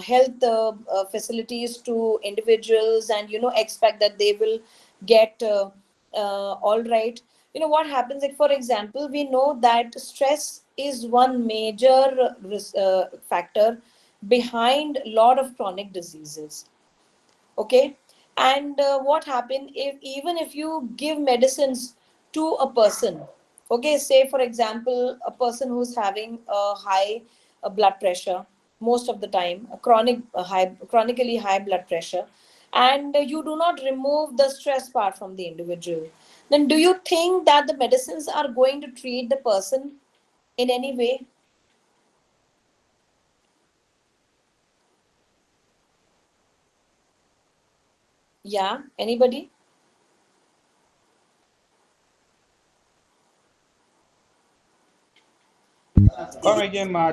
A: health facilities to individuals, and expect that they will get all right. What happens, like for example, we know that stress is one major factor behind a lot of chronic diseases. Okay, and what happen if, even if you give medicines to a person, okay, say for example a person who's having a high blood pressure, most of the time a chronically high blood pressure, and you do not remove the stress part from the individual, then do you think that the medicines are going to treat the person in any way? Yeah, anybody?
E: Come again, ma.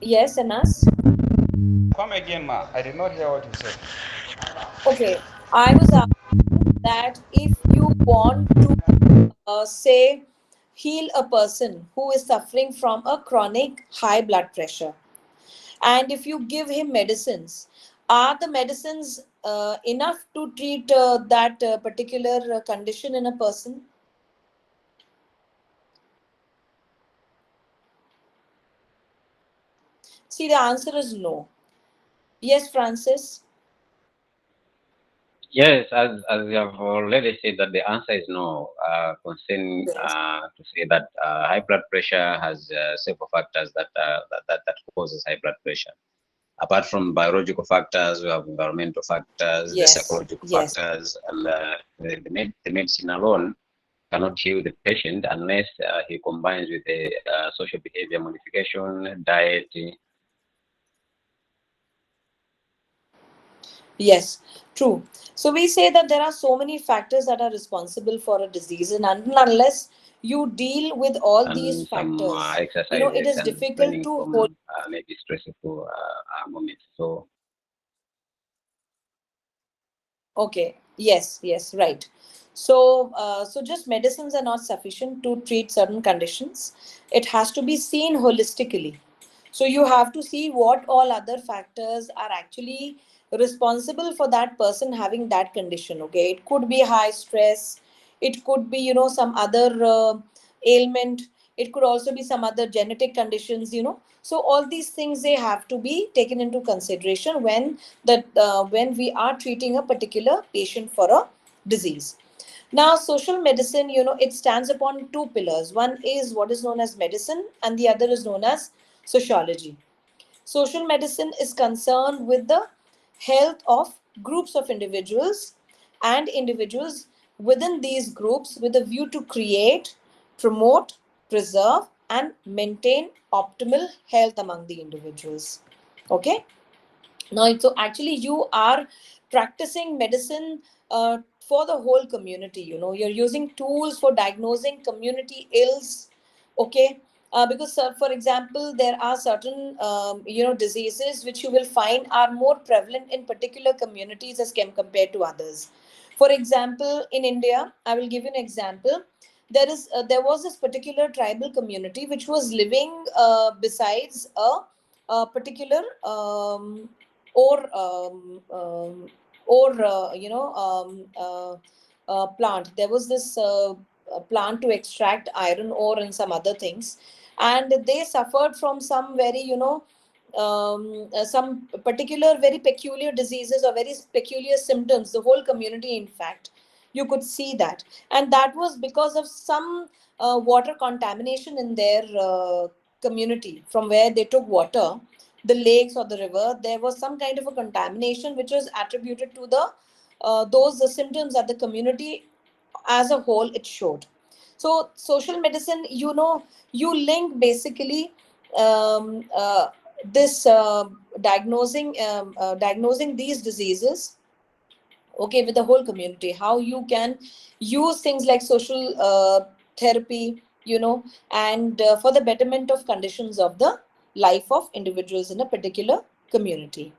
A: Yes, and us.
E: Come again, ma. I did not hear what you said.
A: Okay, I was asking that if you want to, say, heal a person who is suffering from a chronic high blood pressure, and if you give him medicines, are the medicines enough to treat that particular condition in a person? See, the answer is no. Yes, Francis?
D: Yes, as you have already said that the answer is no. Concern
A: Yes.
D: to say that high blood pressure has several factors that causes high blood pressure. Apart from biological factors, we have environmental factors, the
A: Yes,
D: psychological
A: yes.
D: factors, and the medicine alone cannot heal the patient unless he combines with a social behavior modification, diet.
A: Yes, true. So we say that there are so many factors that are responsible for a disease, and unless you deal with all these
D: And some
A: factors, it
D: exercises
A: is
D: and
A: difficult
D: refraining
A: to hold.
D: from maybe stressful moments. So,
A: Okay. Yes. Yes. Right. So, so just medicines are not sufficient to treat certain conditions. It has to be seen holistically. So you have to see what all other factors are actually responsible for that person having that condition. Okay, it could be high stress. It could be some other ailment. It could also be some other genetic conditions. So all these things, they have to be taken into consideration when we are treating a particular patient for a disease. Now, social medicine, it stands upon two pillars. One is what is known as medicine, and the other is known as sociology. Social medicine is concerned with the health of groups of individuals, and individuals within these groups, with a view to create, promote, preserve, and maintain optimal health among the individuals. Okay, now so actually you are practicing medicine for the whole community. You're using tools for diagnosing community ills. Okay, because for example, there are certain diseases which you will find are more prevalent in particular communities as compared to others. For example, in India, I will give you an example. There was this particular tribal community which was living besides a particular or plant. There was this plant to extract iron ore and some other things, and they suffered from some very, some particular very peculiar diseases or very peculiar symptoms. The whole community, in fact, you could see that, and that was because of some water contamination in their community from where they took water, the lakes or the river. There was some kind of a contamination which was attributed to the those symptoms that the community as a whole it showed. So social medicine, you link basically this diagnosing these diseases, okay, with the whole community, how you can use things like social therapy, and for the betterment of conditions of the life of individuals in a particular community.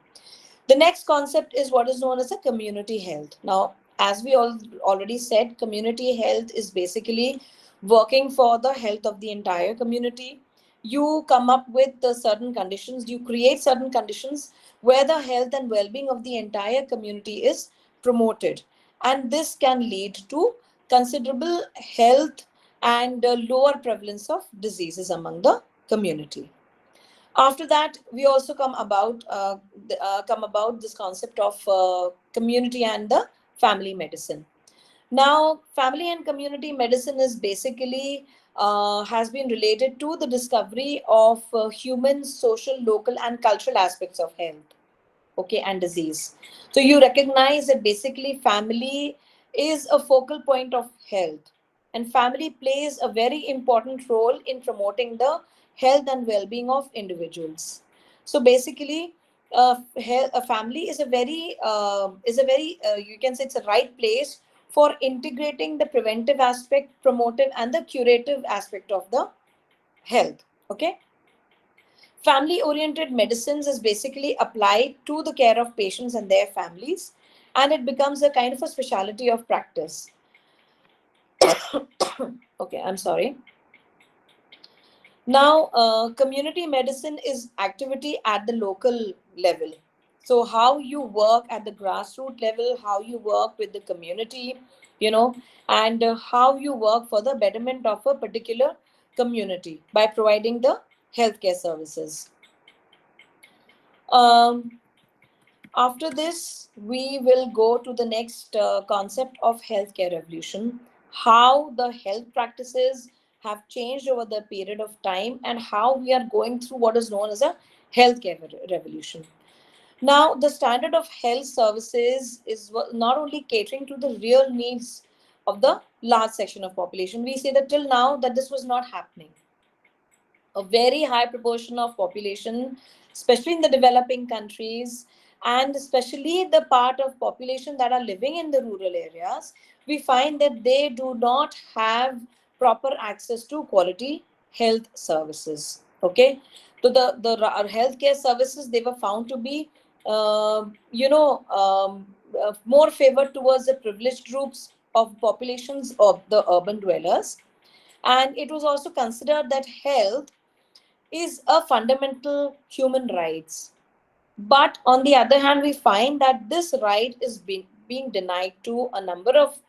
A: The next concept is what is known as a community health. Now, as we all already said, community health is basically working for the health of the entire community. You come up with the certain conditions, you create certain conditions where the health and well-being of the entire community is promoted. And this can lead to considerable health and lower prevalence of diseases among the community. After that, we also come about this concept of community and the family medicine. Now, family and community medicine is basically has been related to the discovery of human, social, local, and cultural aspects of health, okay, and disease. So you recognize that basically family is a focal point of health, and family plays a very important role in promoting the health and well-being of individuals. So basically, a family is a very you can say it's a right place for integrating the preventive aspect, promotive, and the curative aspect of the health, okay. Family oriented medicines is basically applied to the care of patients and their families, and it becomes a kind of a specialty of practice. Okay, I'm sorry. Now, community medicine is activity at the local level. So, how you work at the grassroots level, how you work with the community, and how you work for the betterment of a particular community by providing the healthcare services. Um, After this, we will go to the next concept of healthcare revolution, how the health practices have changed over the period of time, and how we are going through what is known as a healthcare revolution. Now, the standard of health services is not only catering to the real needs of the large section of population. We say that till now that this was not happening. A very high proportion of population, especially in the developing countries, and especially the part of population that are living in the rural areas, we find that they do not have proper access to quality health services. Okay, so our healthcare services, they were found to be, more favored towards the privileged groups of populations of the urban dwellers, and it was also considered that health is a fundamental human rights. But on the other hand, we find that this right is being denied to a number of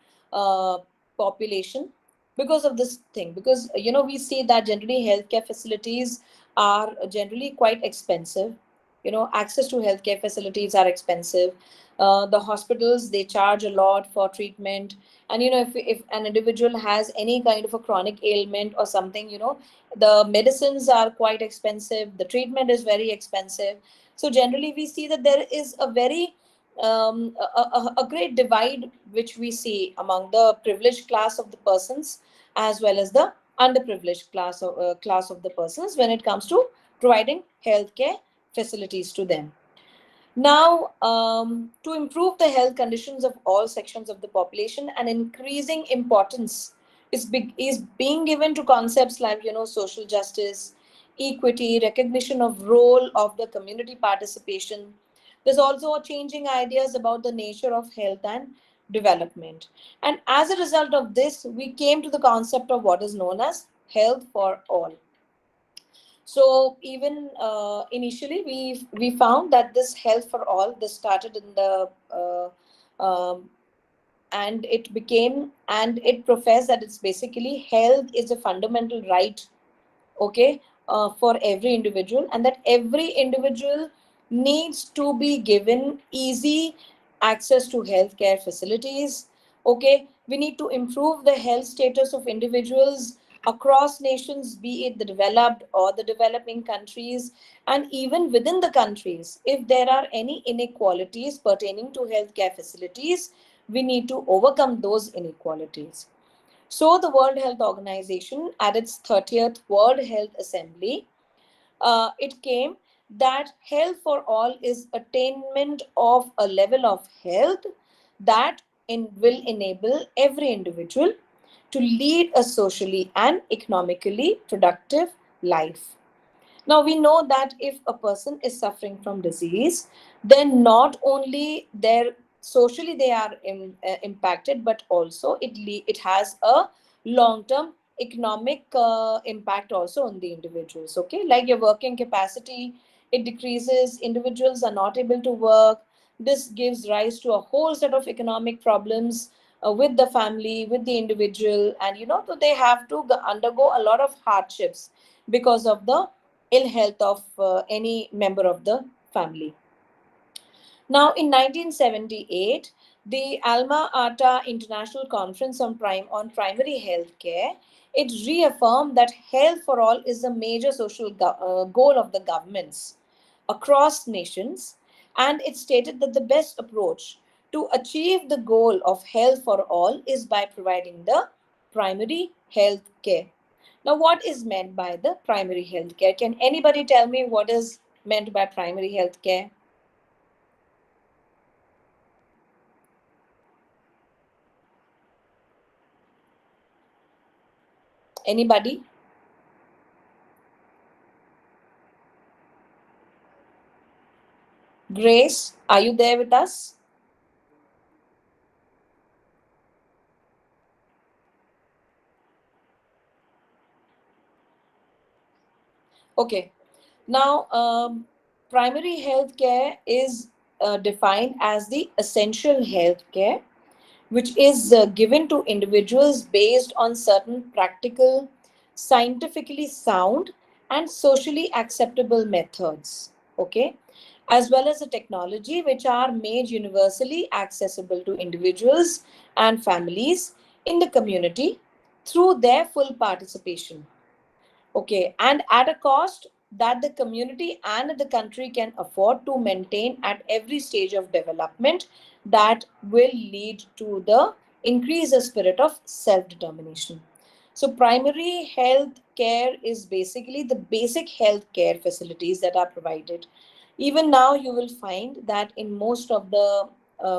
A: population because of this thing. Because we see that generally healthcare facilities are generally quite expensive. Access to healthcare facilities are expensive. The hospitals, they charge a lot for treatment, and if an individual has any kind of a chronic ailment or something, the medicines are quite expensive, the treatment is very expensive. So generally we see that there is a very a great divide which we see among the privileged class of the persons as well as the underprivileged class of the persons when it comes to providing healthcare facilities to them. Now, to improve the health conditions of all sections of the population, an increasing importance is being given to concepts like, social justice, equity, recognition of role of the community participation. There's also a changing ideas about the nature of health and development. And as a result of this, we came to the concept of what is known as health for all. So even initially, we found that this health for all, this started in the and it professed that it's basically health is a fundamental right, okay, for every individual, and that every individual needs to be given easy access to healthcare facilities. Okay, we need to improve the health status of individuals across nations, be it the developed or the developing countries, and even within the countries. If there are any inequalities pertaining to healthcare facilities, we need to overcome those inequalities. So, the World Health Organization, at its 30th World Health Assembly, it came that health for all is attainment of a level of health that will enable every individual to lead a socially and economically productive life. Now we know that if a person is suffering from disease, then not only their socially they are impacted, but also it has a long term economic impact also on the individuals. Okay, like your working capacity, it decreases. Individuals are not able to work. This gives rise to a whole set of economic problems with the family, with the individual, and so they have to undergo a lot of hardships because of the ill health of any member of the family. Now, in 1978, the Alma Ata International Conference on Primary Health Care, it reaffirmed that health for all is a major social goal of the governments across nations, and it stated that the best approach to achieve the goal of health for all is by providing the primary health care. Now, what is meant by the primary health care? Can anybody tell me what is meant by primary health care? Anybody? Grace, are you there with us? Okay. Now, primary health care is defined as the essential health care which is given to individuals based on certain practical, scientifically sound, and socially acceptable methods. Okay, as well as a technology which are made universally accessible to individuals and families in the community through their full participation. Okay, and at a cost that the community and the country can afford to maintain at every stage of development, that will lead to the increased spirit of self-determination. So primary health care is basically the basic health care facilities that are provided. Even now, you will find that in most of the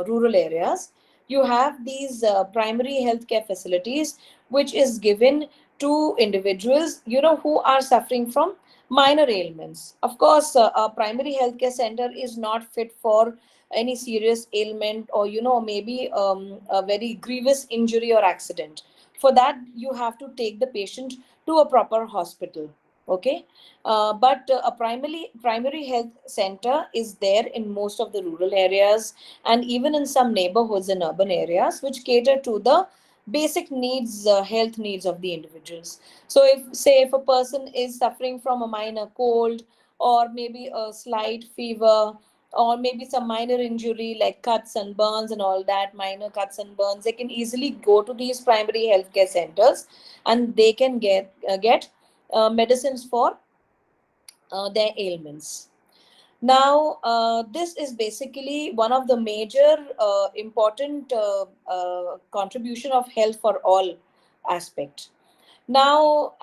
A: rural areas, you have these primary healthcare facilities, which is given to individuals, who are suffering from minor ailments. Of course, a primary healthcare center is not fit for any serious ailment, or maybe a very grievous injury or accident. For that, you have to take the patient to a proper hospital. Okay, but a primary health center is there in most of the rural areas, and even in some neighborhoods in urban areas, which cater to the basic needs, health needs of the individuals. So if a person is suffering from a minor cold, or maybe a slight fever, or maybe some minor injury like cuts and burns and all that, minor cuts and burns, they can easily go to these primary healthcare centers, and they can get medicines for their ailments. Now, this is basically one of the major important contribution of health for all aspect. Now,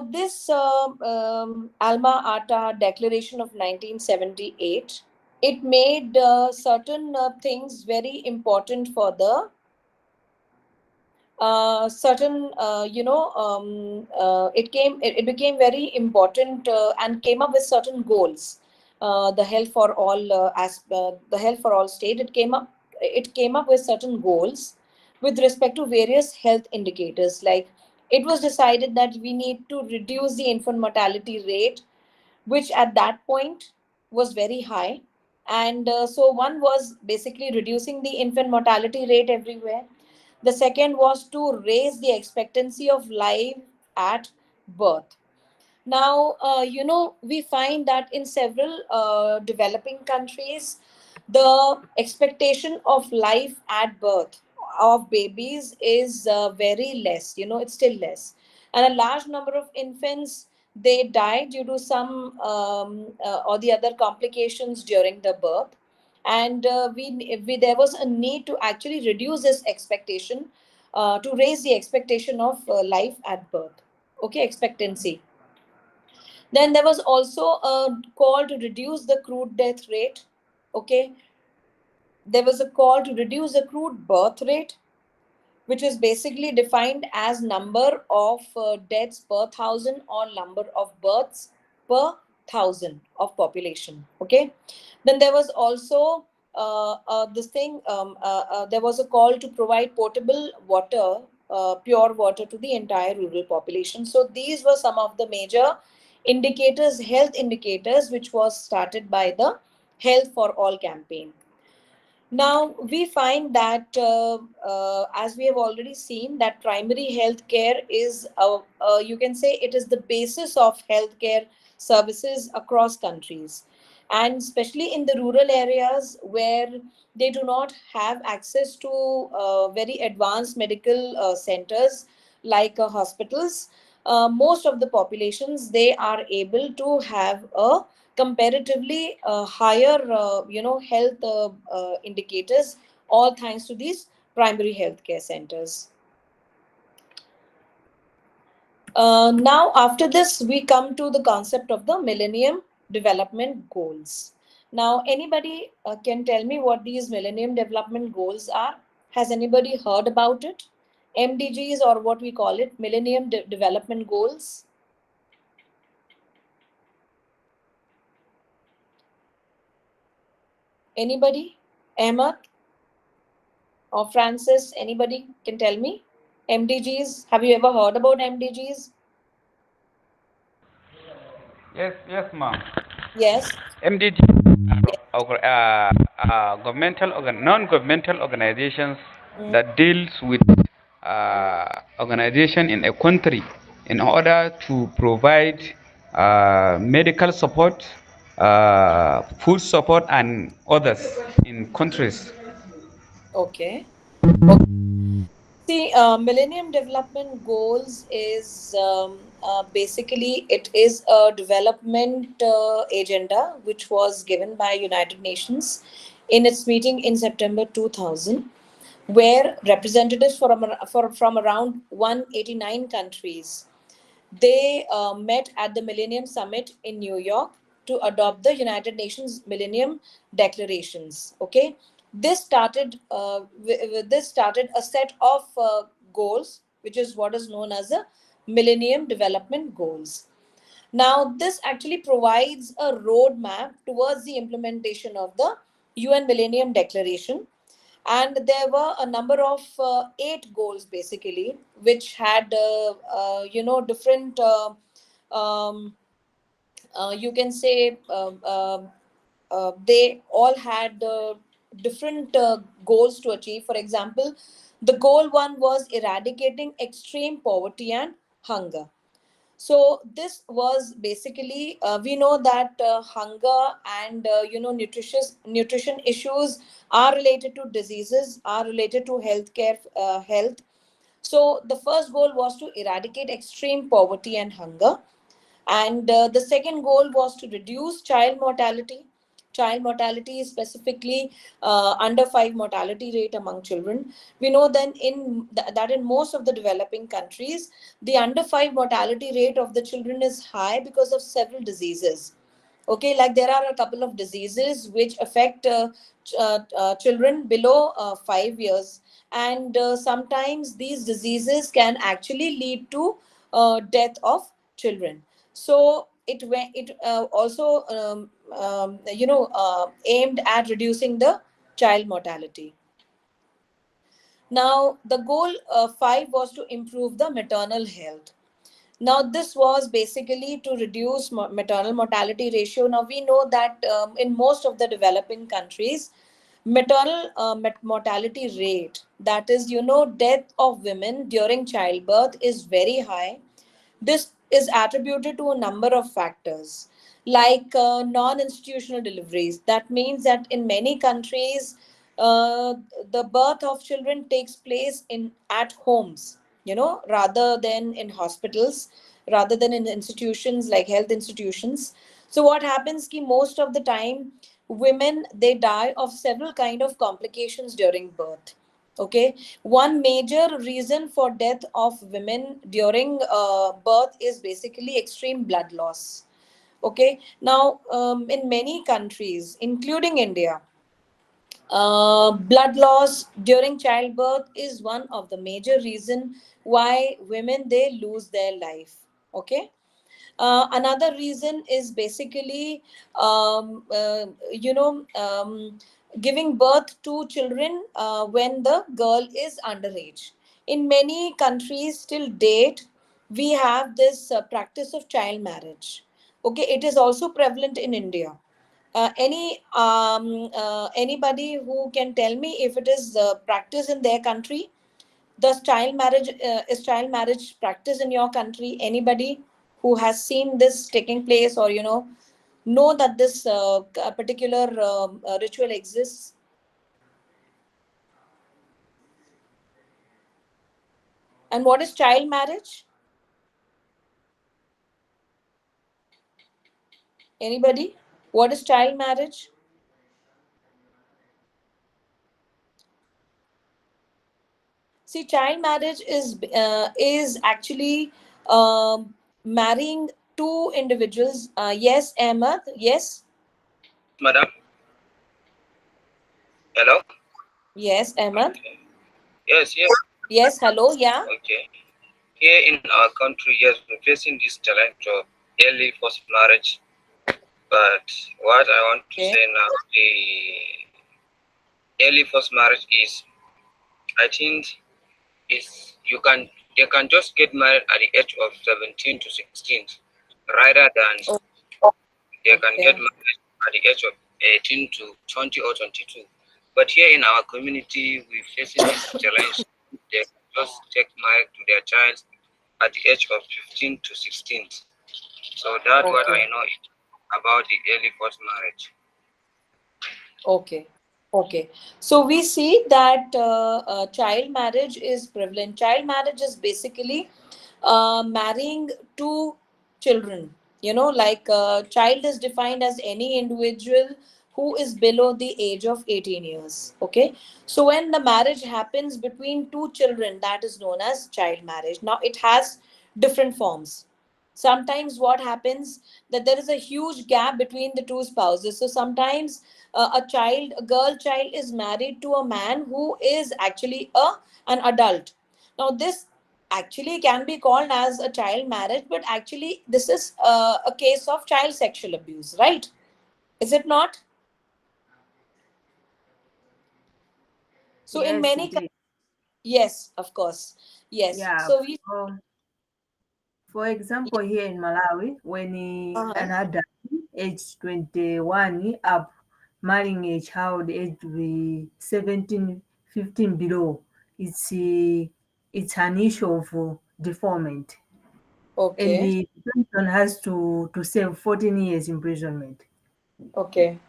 A: this Alma Ata Declaration of 1978, it made certain things very important for the certain it became very important and came up with certain goals. The health for all the health for all state, it came up with certain goals with respect to various health indicators. Like, it was decided that we need to reduce the infant mortality rate, which at that point was very high, And so one was basically reducing the infant mortality rate everywhere. The second was to raise the expectancy of life at birth. Now, we find that in several developing countries, the expectation of life at birth of babies is very less. It's still less. And a large number of infants, they die due to some or the other complications during the birth. And there was a need to actually reduce this expectation, to raise the expectation of life at birth. Okay, expectancy. Then there was also a call to reduce the crude death rate. Okay, there was a call to reduce the crude birth rate, which is basically defined as number of deaths per thousand or number of births per thousand of population. Okay, then there was also this thing. There was a call to provide potable water, pure water to the entire rural population. So these were some of the major indicators, health indicators, which was started by the Health for All campaign. Now, we find that, as we have already seen, that primary health care is, you can say, it is the basis of healthcare services across countries. And especially in the rural areas where they do not have access to very advanced medical centers like hospitals, most of the populations, they are able to have a comparatively higher health indicators, all thanks to these primary healthcare centers. Now after this, we come to the concept of the Millennium Development Goals. Now anybody can tell me what these Millennium Development Goals are? Has anybody heard about it? MDGs, or what we call it, Millennium Development Goals. Anybody? Ahmed or Francis? Anybody can tell me? MDGs. Have you ever heard about MDGs?
E: Yes, ma'am.
A: Yes.
E: MDG are non-governmental organizations
A: Mm.
E: that deals with organization in a country in order to provide medical support, food support, and others in countries.
A: Okay. See, Millennium Development Goals is basically, it is a development agenda which was given by United Nations in its meeting in September 2000, where representatives from around 189 countries, they met at the Millennium Summit in New York to adopt the United Nations Millennium Declarations. Okay, this started a set of goals, which is what is known as the Millennium Development Goals. Now, this actually provides a roadmap towards the implementation of the UN Millennium Declaration. And there were a number of 8 goals basically, which had, different, um, you can say, they all had different goals to achieve. For example, the goal one was eradicating extreme poverty and hunger. So this was basically, we know that hunger and nutrition issues are related to diseases, are related to health. So the first goal was to eradicate extreme poverty and hunger. And the second goal was to reduce child mortality. Child mortality is specifically under 5 mortality rate among children. We know then that in most of the developing countries, the under 5 mortality rate of the children is high because of several diseases. Okay, like there are a couple of diseases which affect children below 5 years, and sometimes these diseases can actually lead to death of children. So it also aimed at reducing the child mortality. Now the goal 5 was to improve the maternal health. Now, this was basically to reduce maternal mortality ratio. Now, we know that in most of the developing countries, maternal mortality rate, that is, death of women during childbirth, is very high. This is attributed to a number of factors like non institutional deliveries. That means that in many countries, uh, the birth of children takes place in at homes, rather than in hospitals, rather than in institutions like health institutions. So what happens ki most of the time women, they die of several kind of complications during birth. Okay, one major reason for death of women during birth is basically extreme blood loss. Okay, now in many countries, including India, blood loss during childbirth is one of the major reason why women, they lose their life. Okay, another reason is basically giving birth to children when the girl is underage. In many countries till date, we have this practice of child marriage. Okay, it is also prevalent in India. Anybody who can tell me if it is practice in their country? Does child marriage is child marriage practice in your country? Anybody who has seen this taking place, or know that this particular ritual exists? And what is child marriage? Anybody? What is child marriage? See, child marriage is actually marrying two individuals. Yes, Ahmed. Yes,
F: Madam. Hello.
A: yes, Ahmed.
F: Okay. Yes, yes.
A: Yes, hello. Yeah.
F: Okay. Here in our country, yes, we're facing this challenge of early forced marriage. But what I want to
A: Okay.
F: say now, the early forced marriage is, I think, is you can they can just get married at the age of 17 to 16, rather than
A: Oh,
F: they can get
A: okay.
F: married at the age of 18 to 20 or 22. But here in our community, we're facing this challenge. They just take married to their child at the age of 15 to 16. So that's what I
A: Okay.
F: know about the early forced marriage.
A: Okay. Okay. So we see that child marriage is prevalent. Child marriage is basically marrying two children. Like child is defined as any individual who is below the age of 18 years. Okay. So when the marriage happens between two children, that is known as child marriage. Now it has different forms. Sometimes what happens, that there is a huge gap between the two spouses. So sometimes a girl child is married to a man who is actually an adult. Now this actually can be called as a child marriage, but actually this is a case of child sexual abuse, right? Is it not? So in
B: Yes,
A: many
B: it is.
A: yes, of course. Yes,
B: Yeah.
A: so we
B: For, for example, here in Malawi, when
A: uh-huh.
B: an adult age 21 up marrying a child aged 17, 15 below, it's an issue of deformment. And
A: Okay.
B: the person has to serve 14 years imprisonment.
A: Okay.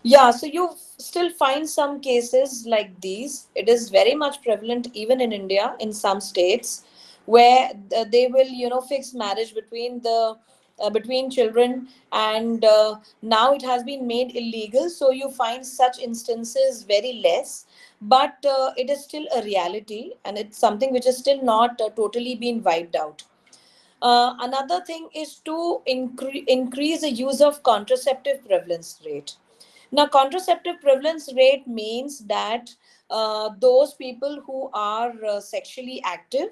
A: Yeah, so you still find some cases like these. It is very much prevalent even in India, in some states, where they will, fix marriage between children, and now it has been made illegal. So you find such instances very less, but it is still a reality, and it's something which is still not totally been wiped out. Another thing is to increase the use of contraceptive prevalence rate. Now, contraceptive prevalence rate means that those people who are sexually active,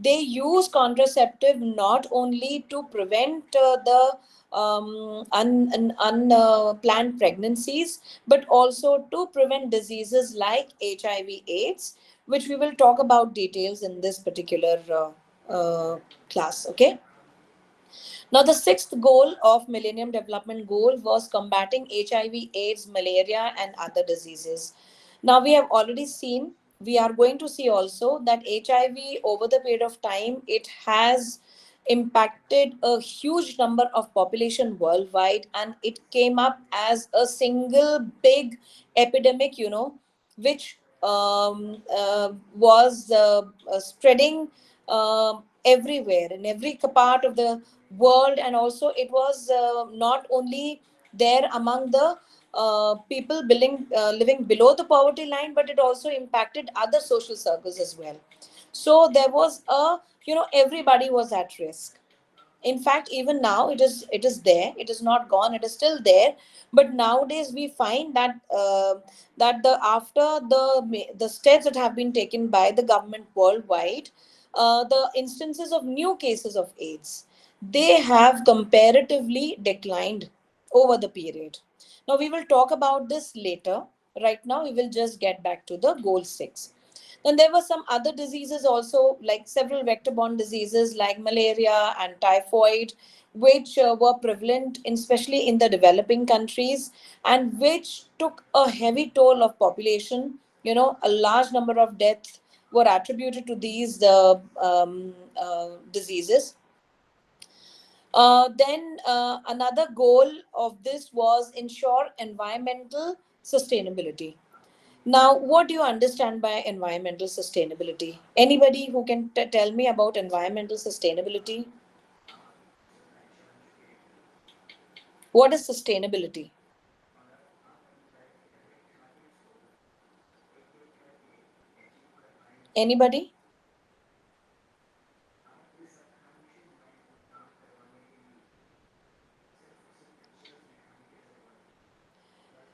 A: they use contraceptive not only to prevent the unplanned pregnancies, but also to prevent diseases like HIV/AIDS, which we will talk about details in this particular class. Okay. Now, the sixth goal of Millennium Development Goal was combating HIV, AIDS, malaria, and other diseases. Now, we have already seen, we are going to see also that HIV over the period of time, it has impacted a huge number of population worldwide, and it came up as a single big epidemic, which was spreading everywhere in every part of the world. And also it was not only there among the people living below the poverty line, but it also impacted other social circles as well. So there was everybody was at risk. In fact, even now it is there, it is not gone, it is still there. But nowadays we find that the after the steps that have been taken by the government worldwide, the instances of new cases of AIDS, they have comparatively declined over the period. Now we will talk about this later. Right now we will just get back to the goal 6. Then there were some other diseases also, like several vector-borne diseases like malaria and typhoid, which were prevalent, especially in the developing countries, and which took a heavy toll of population. A large number of deaths were attributed to these diseases. Then another goal of this was ensure environmental sustainability. Now, what do you understand by environmental sustainability? Anybody who can tell me about environmental sustainability? What is sustainability? Anybody?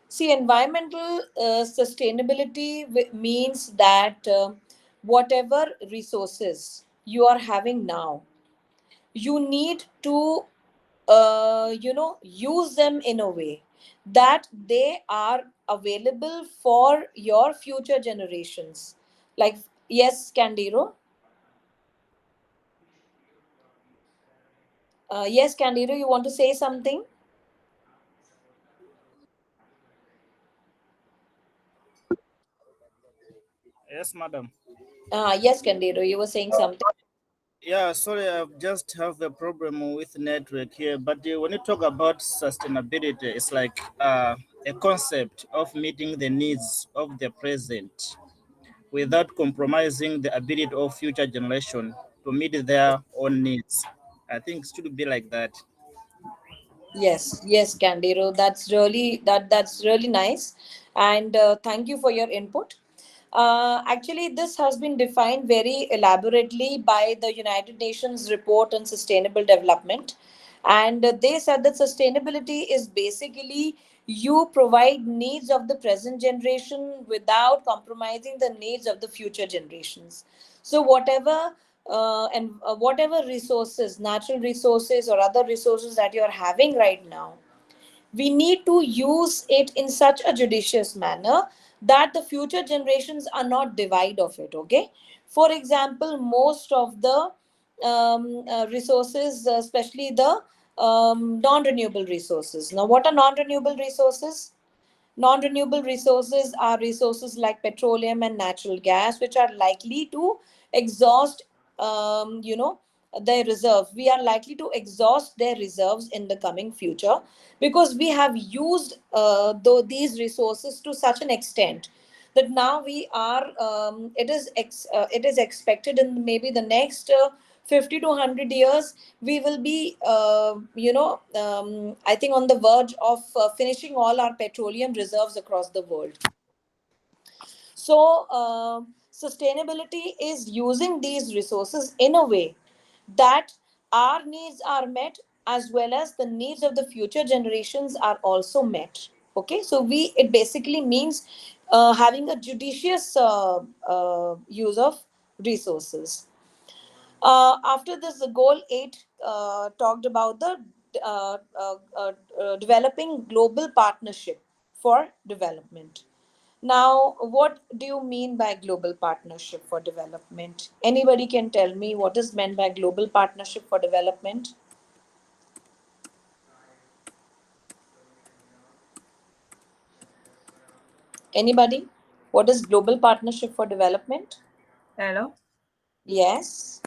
A: See, environmental sustainability means that whatever resources you are having now, you need to use them in a way that they are available for your future generations. Like, yes, Candiro. Yes, Candiro, you want to say something?
C: Yes, madam.
A: Yes, Candiro, you were saying something.
C: Yeah, sorry, I just have a problem with network here. But when you talk about sustainability, it's like a concept of meeting the needs of the present without compromising the ability of future generation to meet their own needs. I think it should be like that.
A: Yes, yes, Candiro. That's really nice, and thank you for your input. Actually, this has been defined very elaborately by the United Nations Report on Sustainable Development, and they said that sustainability is basically you provide needs of the present generation without compromising the needs of the future generations. So whatever resources, natural resources or other resources that you're having right now, we need to use it in such a judicious manner that the future generations are not deprived of it. Okay, for example, most of the resources, especially the non-renewable resources. Now, what are non-renewable resources? Non-renewable resources are resources like petroleum and natural gas, which are likely to exhaust, their reserves. We are likely to exhaust their reserves in the coming future because we have used these resources to such an extent that now we are. It is expected in maybe the next 50 to 100 years we will be I think on the verge of finishing all our petroleum reserves across the world. So sustainability is using these resources in a way that our needs are met as well as the needs of the future generations are also met. Okay, so it basically means having a judicious use of resources. After this, the goal 8 talked about the developing global partnership for development. Now, what do you mean by global partnership for development? Anybody can tell me what is meant by global partnership for development? Anybody? What is Global Partnership for Development?
B: Hello.
A: Yes.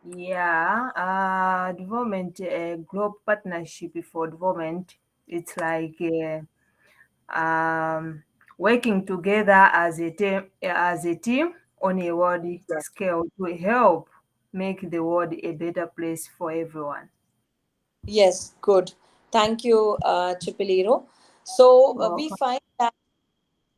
B: Yeah, development, global partnership for development. It's like working together as a team on a world scale to help make the world a better place for everyone.
A: Yes, good. Thank you, Chipiliro. So
B: Welcome.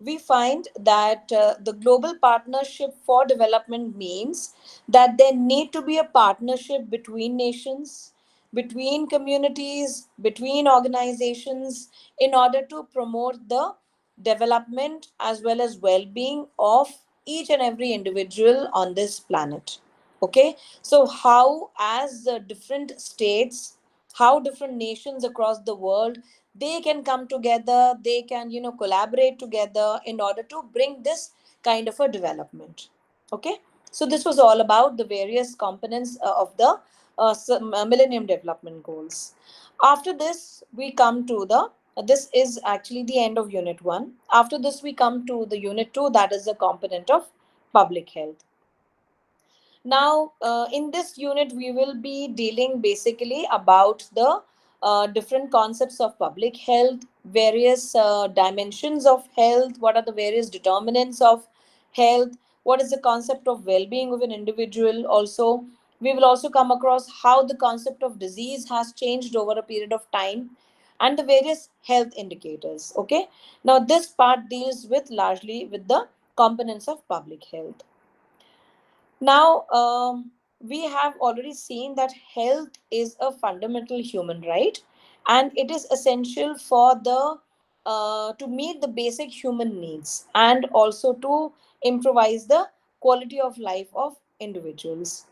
A: we find that the global partnership for development means that there need to be a partnership between nations, between communities, between organizations in order to promote the development as well as well-being of each and every individual on this planet. Okay, so how as the different states, how different nations across the world, they can come together, they can collaborate together in order to bring this kind of a development. Okay, so this was all about the various components of the millennium development goals. After this we come to the this is actually the end of unit 1. After this we come to the unit 2, that is the component of public health. Now, in this unit, we will be dealing basically about the different concepts of public health, various dimensions of health, what are the various determinants of health, what is the concept of well being of an individual. Also, we will also come across how the concept of disease has changed over a period of time and the various health indicators. Okay, now this part deals with largely with the components of public health. Now, we have already seen that health is a fundamental human right, and it is essential for the to meet the basic human needs and also to improvise the quality of life of individuals.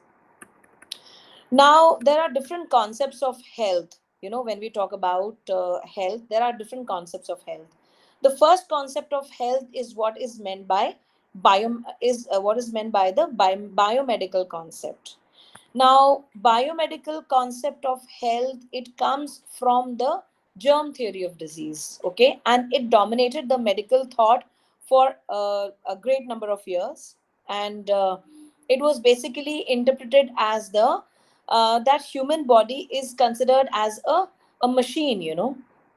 A: Now, there are different concepts of health. When we talk about health, there are different concepts of health. The first concept of health is what is meant by what is meant by the biomedical concept. Now, biomedical concept of health, it comes from the germ theory of disease, okay, and it dominated the medical thought for a great number of years, and it was basically interpreted as the that human body is considered as a machine,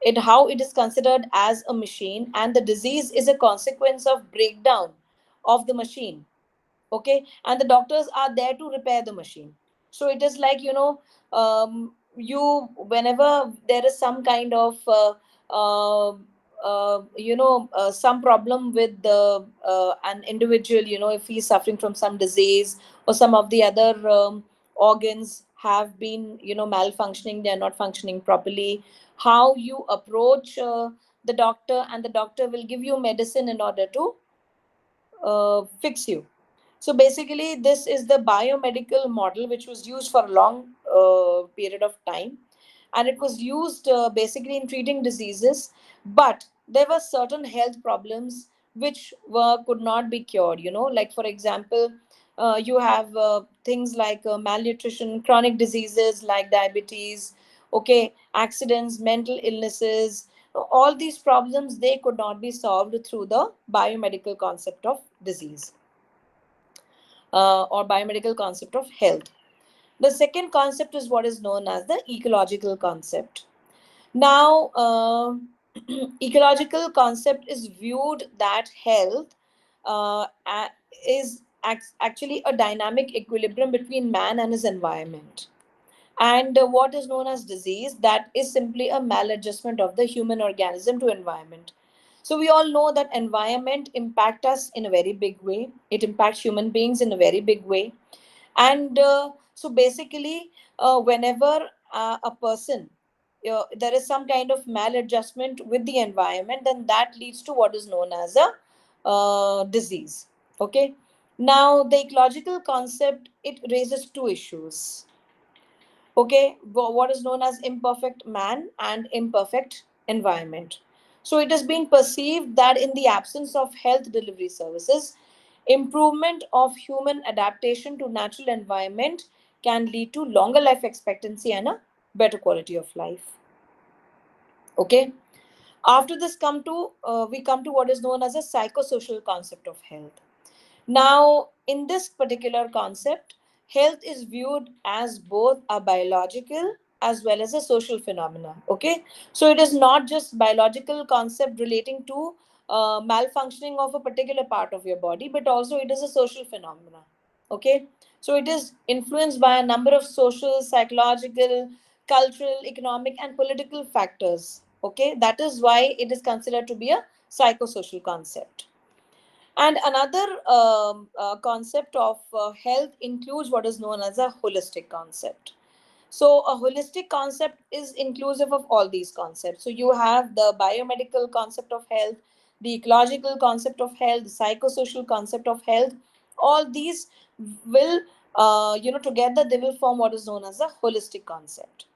A: it how it is considered as a machine, and the disease is a consequence of breakdown of the machine. Okay, and the doctors are there to repair the machine. So it is like, you whenever there is some kind of uh, some problem with the an individual, if he's suffering from some disease or some of the other organs have been malfunctioning, they are not functioning properly, how you approach the doctor, and the doctor will give you medicine in order to fix you. So basically, this is the biomedical model which was used for a long period of time, and it was used basically in treating diseases. But there were certain health problems which could not be cured. Like for example, you have things like malnutrition, chronic diseases like diabetes, okay, accidents, mental illnesses. All these problems, they could not be solved through the biomedical concept of disease or biomedical concept of health. The second concept is what is known as the ecological concept. Now, ecological concept is viewed that health is actually a dynamic equilibrium between man and his environment. And what is known as disease, that is simply a maladjustment of the human organism to environment. So we all know that environment impact us in a very big way. It impacts human beings in a very big way. And so basically, whenever a person there is some kind of maladjustment with the environment, then that leads to what is known as a disease. Okay, now the ecological concept, it raises two issues. Okay, what is known as imperfect man and imperfect environment. So it is being perceived that in the absence of health delivery services, improvement of human adaptation to natural environment can lead to longer life expectancy and a better quality of life. Okay, After this, we come to what is known as a psychosocial concept of health. Now, in this particular concept, health is viewed as both a biological as well as a social phenomenon. Okay, so it is not just biological concept relating to malfunctioning of a particular part of your body, but also it is a social phenomenon. Okay, so it is influenced by a number of social, psychological, cultural, economic, and political factors. Okay, that is why it is considered to be a psychosocial concept. And another concept of health includes what is known as a holistic concept. So, a holistic concept is inclusive of all these concepts. So, you have the biomedical concept of health, the ecological concept of health, the psychosocial concept of health. All these will, together they will form what is known as a holistic concept.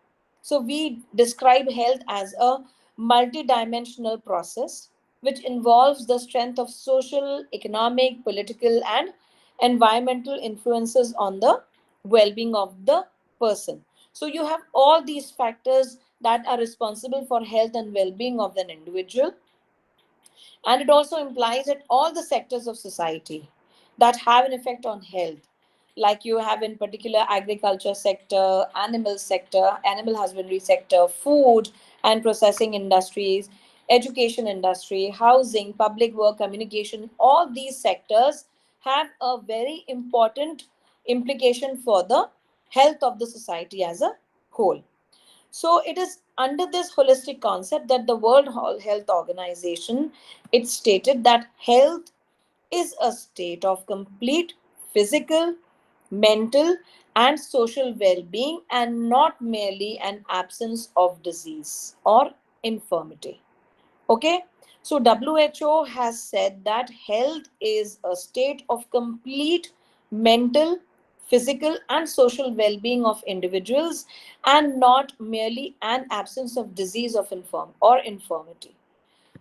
A: So, we describe health as a multidimensional process which involves the strength of social, economic, political, and environmental influences on the well being of the person. So, you have all these factors that are responsible for health and well being of an individual, and it also implies that all the sectors of society that have an effect on health, like you have in particular agriculture sector, animal husbandry sector, food and processing industries, education industry, housing, public work, communication, all these sectors have a very important implication for the health of the society as a whole. So it is under this holistic concept that the World Health Organization, it stated that health is a state of complete physical, mental, and social well-being, and not merely an absence of disease or infirmity. Okay, so WHO has said that health is a state of complete mental, physical, and social well being of individuals, and not merely an absence of disease of infirmity.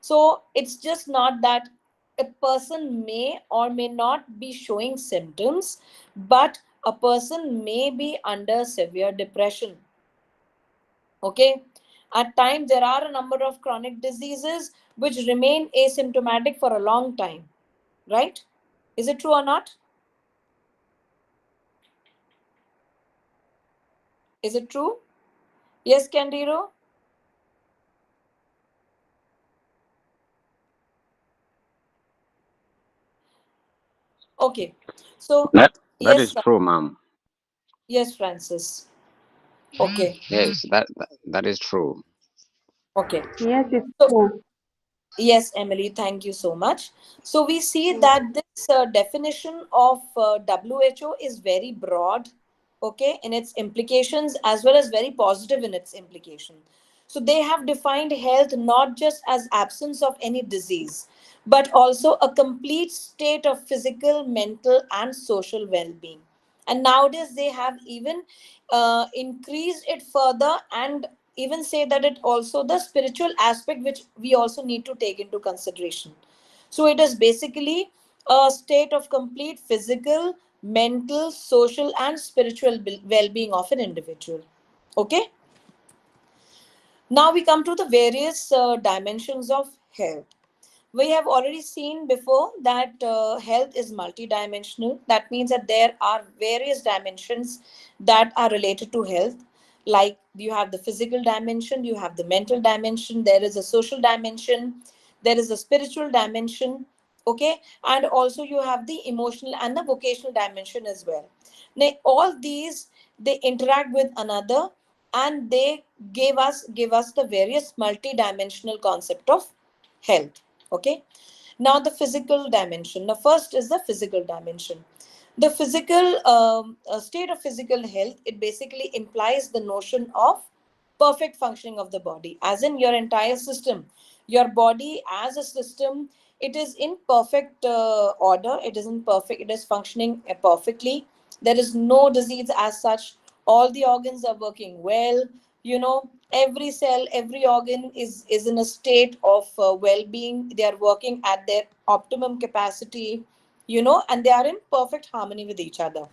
A: So it's just not that a person may or may not be showing symptoms, but a person may be under severe depression. Okay, at times there are a number of chronic diseases which remain asymptomatic for a long time, right? Is it true or not? Is it true? Yes, Candiro? Okay, so
D: That
A: yes,
D: is true, ma'am.
A: yes, Francis. Okay,
D: Yes, that is true.
A: okay.
G: Yes, it's
A: So
G: true.
A: yes, Emily, thank you so much. So we see that this definition of WHO is very broad, okay, in its implications as well as very positive in its implication. So they have defined health not just as absence of any disease, but also a complete state of physical, mental, and social well-being. And nowadays they have even increased it further and even say that it also the spiritual aspect which we also need to take into consideration. So it is basically a state of complete physical, mental, social, and spiritual well-being of an individual. Okay, now we come to the various dimensions of health. We have already seen before that health is multidimensional. That means that there are various dimensions that are related to health. Like you have the physical dimension, you have the mental dimension, there is a social dimension, there is a spiritual dimension, okay, and also you have the emotional and the vocational dimension as well. Now, all these they interact with another, and they give us the various multidimensional concept of health. Okay, now the physical dimension. Now first is the physical dimension. The physical state of physical health, it basically implies the notion of perfect functioning of the body, as in your entire system, your body as a system, it is in perfect order, it is in perfect, it is functioning perfectly. There is no disease as such. All the organs are working well. Every cell, every organ is in a state of well-being. They are working at their optimum capacity, and they are in perfect harmony with each other.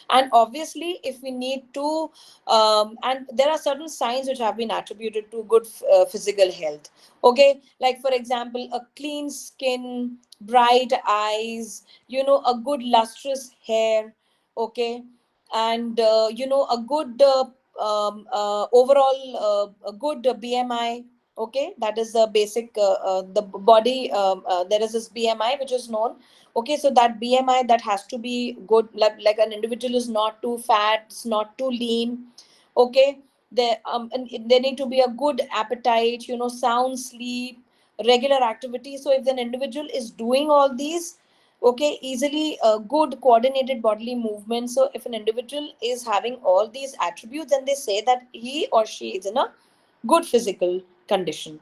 A: And obviously, if we need to, and there are certain signs which have been attributed to good physical health. Okay, like for example, a clean skin, bright eyes, a good lustrous hair. Okay, and a good overall a good BMI. Okay, that is the basic the body. There is this BMI which is known. Okay, so that BMI, that has to be good, like an individual is not too fat, it's not too lean. Okay, and there need to be a good appetite, sound sleep, regular activity. So if an individual is doing all these, okay, easily good coordinated bodily movement. So if an individual is having all these attributes, then they say that he or she is in a good physical condition.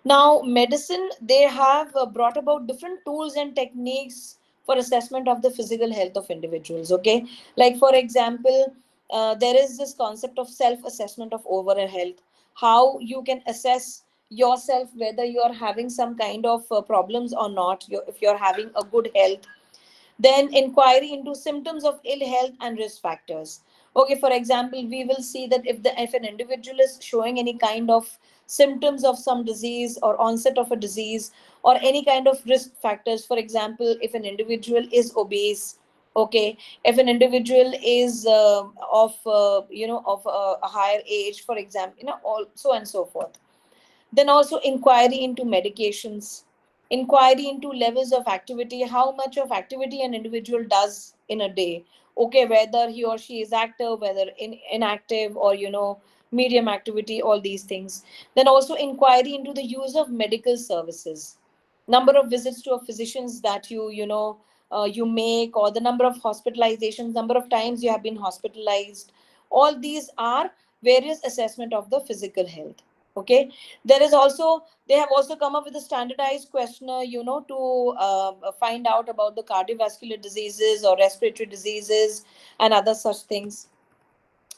A: Now, medicine, they have brought about different tools and techniques for assessment of the physical health of individuals. Okay, like for example, there is this concept of self-assessment of overall health, how you can assess yourself whether you are having some kind of problems or not. If you're having a good health, then inquiry into symptoms of ill health and risk factors. Okay, for example, we will see that if an individual is showing any kind of symptoms of some disease or onset of a disease or any kind of risk factors. For example, if an individual is obese, okay, if an individual is of a higher age, for example, all so and so forth. Then also inquiry into medications, inquiry into levels of activity, how much of activity an individual does in a day. Okay, whether he or she is active, whether inactive, or medium activity, all these things. Then also inquiry into the use of medical services, number of visits to a physicians that you make, or the number of hospitalizations, number of times you have been hospitalized. All these are various assessment of the physical health. Okay, there is also, they have also come up with a standardized questionnaire, to find out about the cardiovascular diseases or respiratory diseases and other such things.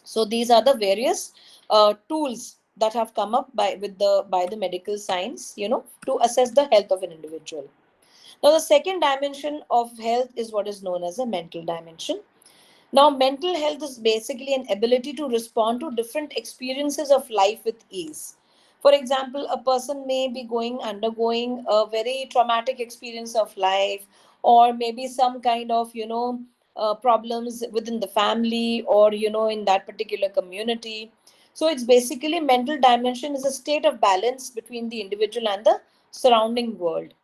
A: So these are the various tools that have come up by the medical science, to assess the health of an individual. Now the second dimension of health is what is known as a mental dimension. Now, mental health is basically an ability to respond to different experiences of life with ease. For example, a person may be undergoing a very traumatic experience of life, or maybe some kind of, problems within the family, or, in that particular community. So it's basically, mental dimension is a state of balance between the individual and the surrounding world.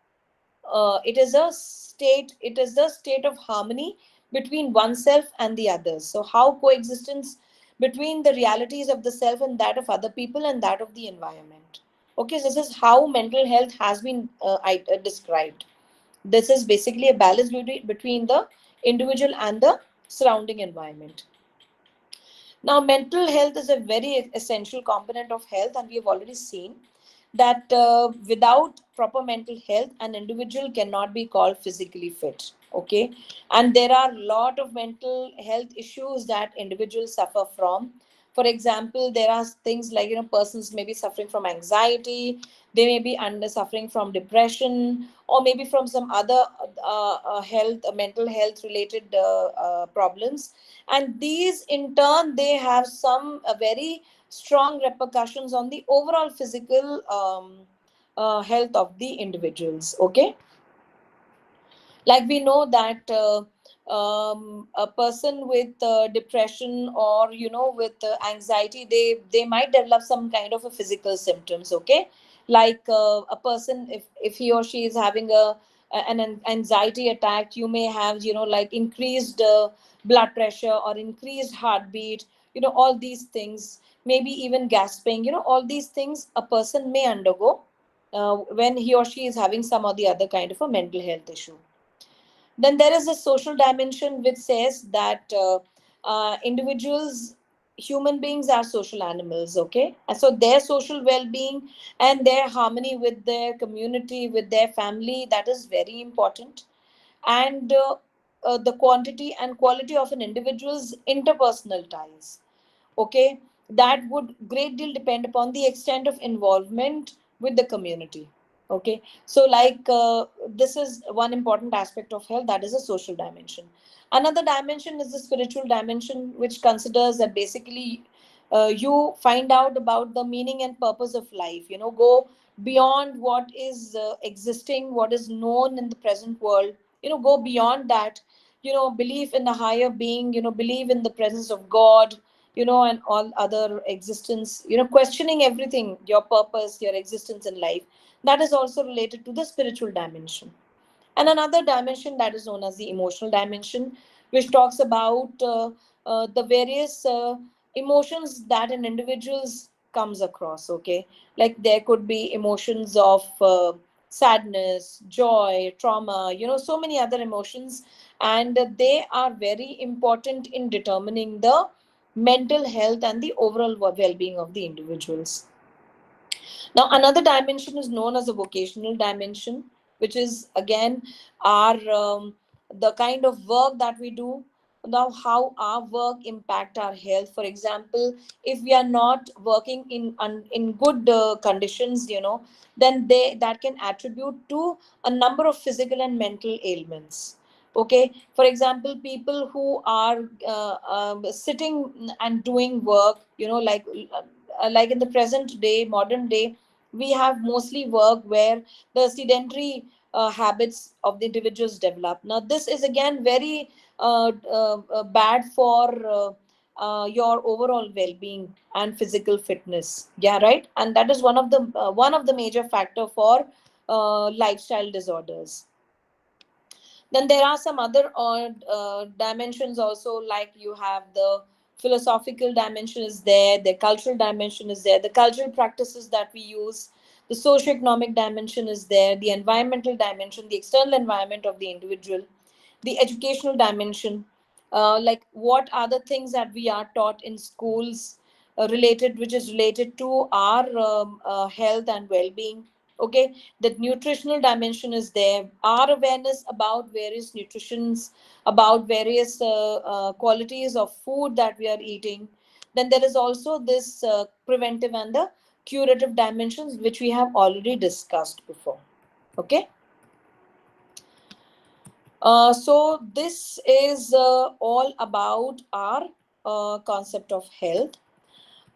A: It is the state of harmony between oneself and the others. So how coexistence between the realities of the self and that of other people and that of the environment. Okay, so this is how mental health has been described. This is basically a balance between the individual and the surrounding environment. Now, mental health is a very essential component of health, and we have already seen that without proper mental health, an individual cannot be called physically fit. Okay, and there are a lot of mental health issues that individuals suffer from. For example, there are things like, persons may be suffering from anxiety, they may be under suffering from depression, or maybe from some other mental health related problems. And these in turn, they have some very strong repercussions on the overall physical health of the individuals. Okay, like we know that a person with depression, or with anxiety, they might develop some kind of a physical symptoms. Okay, like a person, if he or she is having an anxiety attack, you may have, like increased blood pressure or increased heartbeat, all these things, maybe even gasping, all these things a person may undergo when he or she is having some or the other kind of a mental health issue. Then there is a social dimension which says that individuals, human beings are social animals. Okay, and so their social well-being and their harmony with their community, with their family, that is very important. And the quantity and quality of an individual's interpersonal ties, okay, that would great deal depend upon the extent of involvement with the community. Okay, so like this is one important aspect of health, that is a social dimension. Another dimension is the spiritual dimension, which considers that basically you find out about the meaning and purpose of life, go beyond what is existing, what is known in the present world, go beyond that, belief in a higher being, believe in the presence of God, and all other existence, questioning everything, your purpose, your existence in life. That is also related to the spiritual dimension. And another dimension that is known as the emotional dimension, which talks about the various emotions that an individual's comes across. Okay, like there could be emotions of sadness, joy, trauma, so many other emotions, and they are very important in determining the mental health and the overall well-being of the individuals. Now, another dimension is known as a vocational dimension, which is again our the kind of work that we do. Now, how our work impact our health. For example, if we are not working in good conditions, then they that can attribute to a number of physical and mental ailments. Okay, for example, people who are sitting and doing work, like in the present day, modern day, we have mostly work where the sedentary habits of the individuals develop. Now, this is again very bad for your overall well-being and physical fitness. Yeah, right. And that is one of the major factor for lifestyle disorders. Then there are some other dimensions also, like you have the philosophical dimension is there, the cultural dimension is there, the cultural practices that we use, the socio-economic dimension is there, the environmental dimension, the external environment of the individual, the educational dimension, like what are the things that we are taught in schools related, which is related to our health and well-being. Okay, the nutritional dimension is there, our awareness about various nutritions, about various qualities of food that we are eating. Then there is also this preventive and the curative dimensions, which we have already discussed before. Okay, so this is all about our concept of health.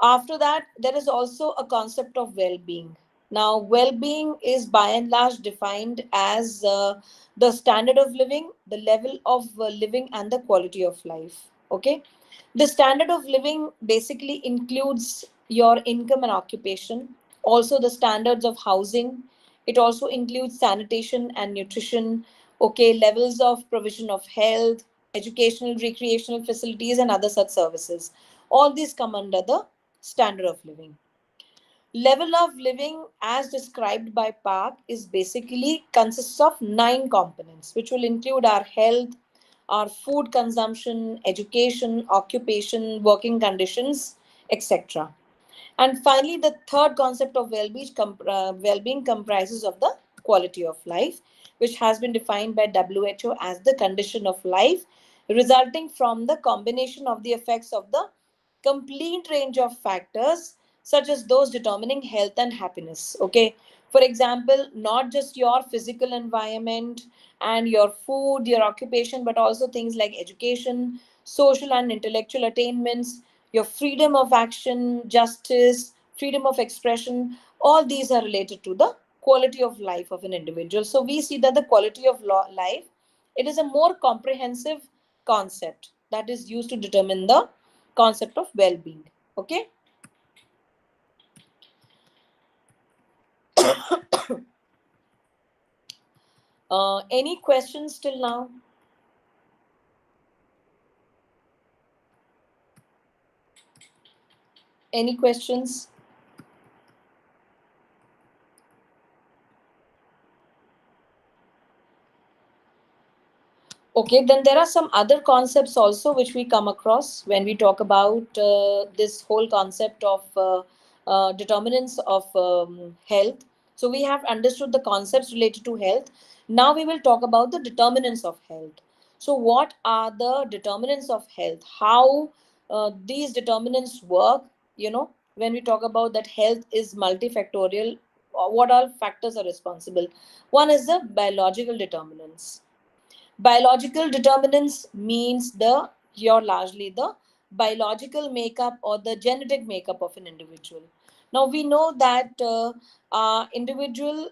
A: After that, there is also a concept of well-being. Now, well-being is by and large defined as the standard of living, the level of living, and the quality of life. Okay, the standard of living basically includes your income and occupation, also the standards of housing. It also includes sanitation and nutrition, okay, levels of provision of health, educational, recreational facilities, and other such services. All these come under the standard of living. Level of living as described by Park is basically consists of 9 components, which will include our health, our food consumption, education, occupation, working conditions, etc. And finally, the third concept of well-being comprises of the quality of life, which has been defined by WHO as the condition of life resulting from the combination of the effects of the complete range of factors, such as those determining health and happiness. Okay, for example, not just your physical environment and your food, your occupation, but also things like education, social and intellectual attainments, your freedom of action, justice, freedom of expression. All these are related to the quality of life of an individual. So we see that the quality of life, it is a more comprehensive concept that is used to determine the concept of well-being. Okay, any questions till now? Any questions? Okay, then there are some other concepts also which we come across when we talk about this whole concept of determinants of health. So we have understood the concepts related to health. Now we will talk about the determinants of health. So what are the determinants of health? How these determinants work? When we talk about that health is multifactorial, what all factors are responsible. One is the biological determinants. Biological determinants means the you're largely the biological makeup or the genetic makeup of an individual. Now we know that individual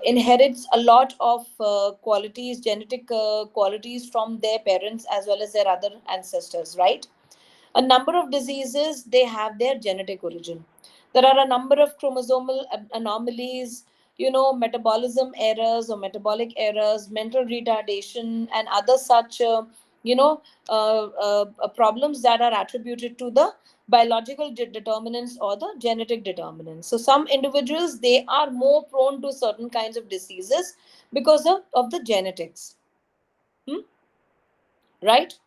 A: inherits a lot of qualities, genetic qualities from their parents as well as their other ancestors, right? A number of diseases, they have their genetic origin. There are a number of chromosomal anomalies, metabolism errors or metabolic errors, mental retardation, and other such problems that are attributed to the biological determinants or the genetic determinants. So some individuals, they are more prone to certain kinds of diseases because of the genetics. Hmm? Right.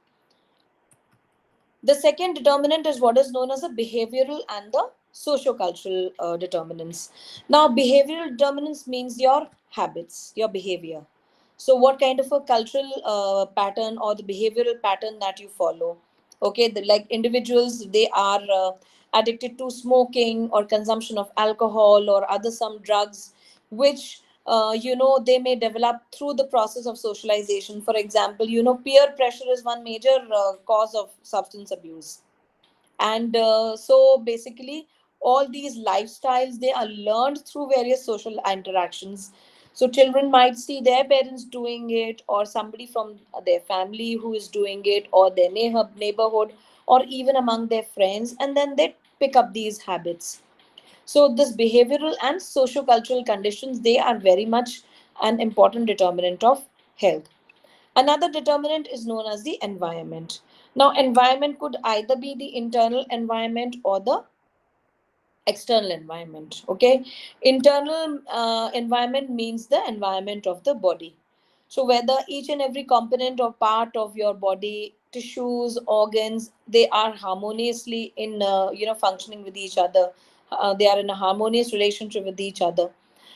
A: The second determinant is what is known as the behavioral and the sociocultural determinants. Now, behavioral determinants means your habits, your behavior. So, what kind of a cultural pattern or the behavioral pattern that you follow? Okay, like individuals, they are addicted to smoking or consumption of alcohol or other some drugs, which they may develop through the process of socialization. For example, peer pressure is one major cause of substance abuse. And so basically all these lifestyles, they are learned through various social interactions. So children might see their parents doing it, or somebody from their family who is doing it, or their neighborhood, or even among their friends, and then they pick up these habits. So this behavioral and socio-cultural conditions, they are very much an important determinant of health. Another determinant is known as the environment. Now, environment could either be the internal environment or the external environment. Okay, internal environment means the environment of the body. So whether each and every component or part of your body, tissues, organs, they are harmoniously in functioning with each other. They are in a harmonious relationship with each other.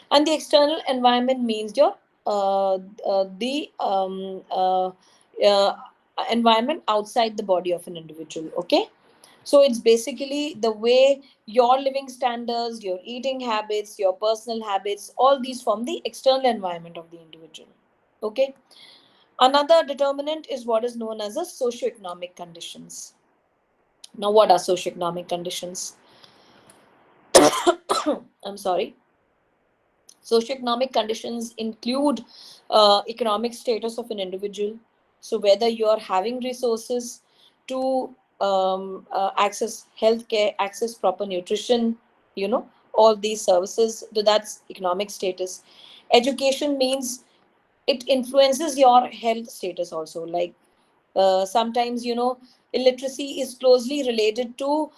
A: And the external environment means your the uh, environment outside the body of an individual. Okay, so it's basically the way your living standards, your eating habits, your personal habits, all these form the external environment of the individual. Okay. Another determinant is what is known as the socioeconomic conditions. Now, what are socioeconomic conditions? I'm sorry. Socioeconomic conditions include economic status of an individual. So whether you are having resources to access healthcare, access proper nutrition, all these services, so that's economic status. Education means it influences your health status also. Like sometimes, illiteracy is closely related to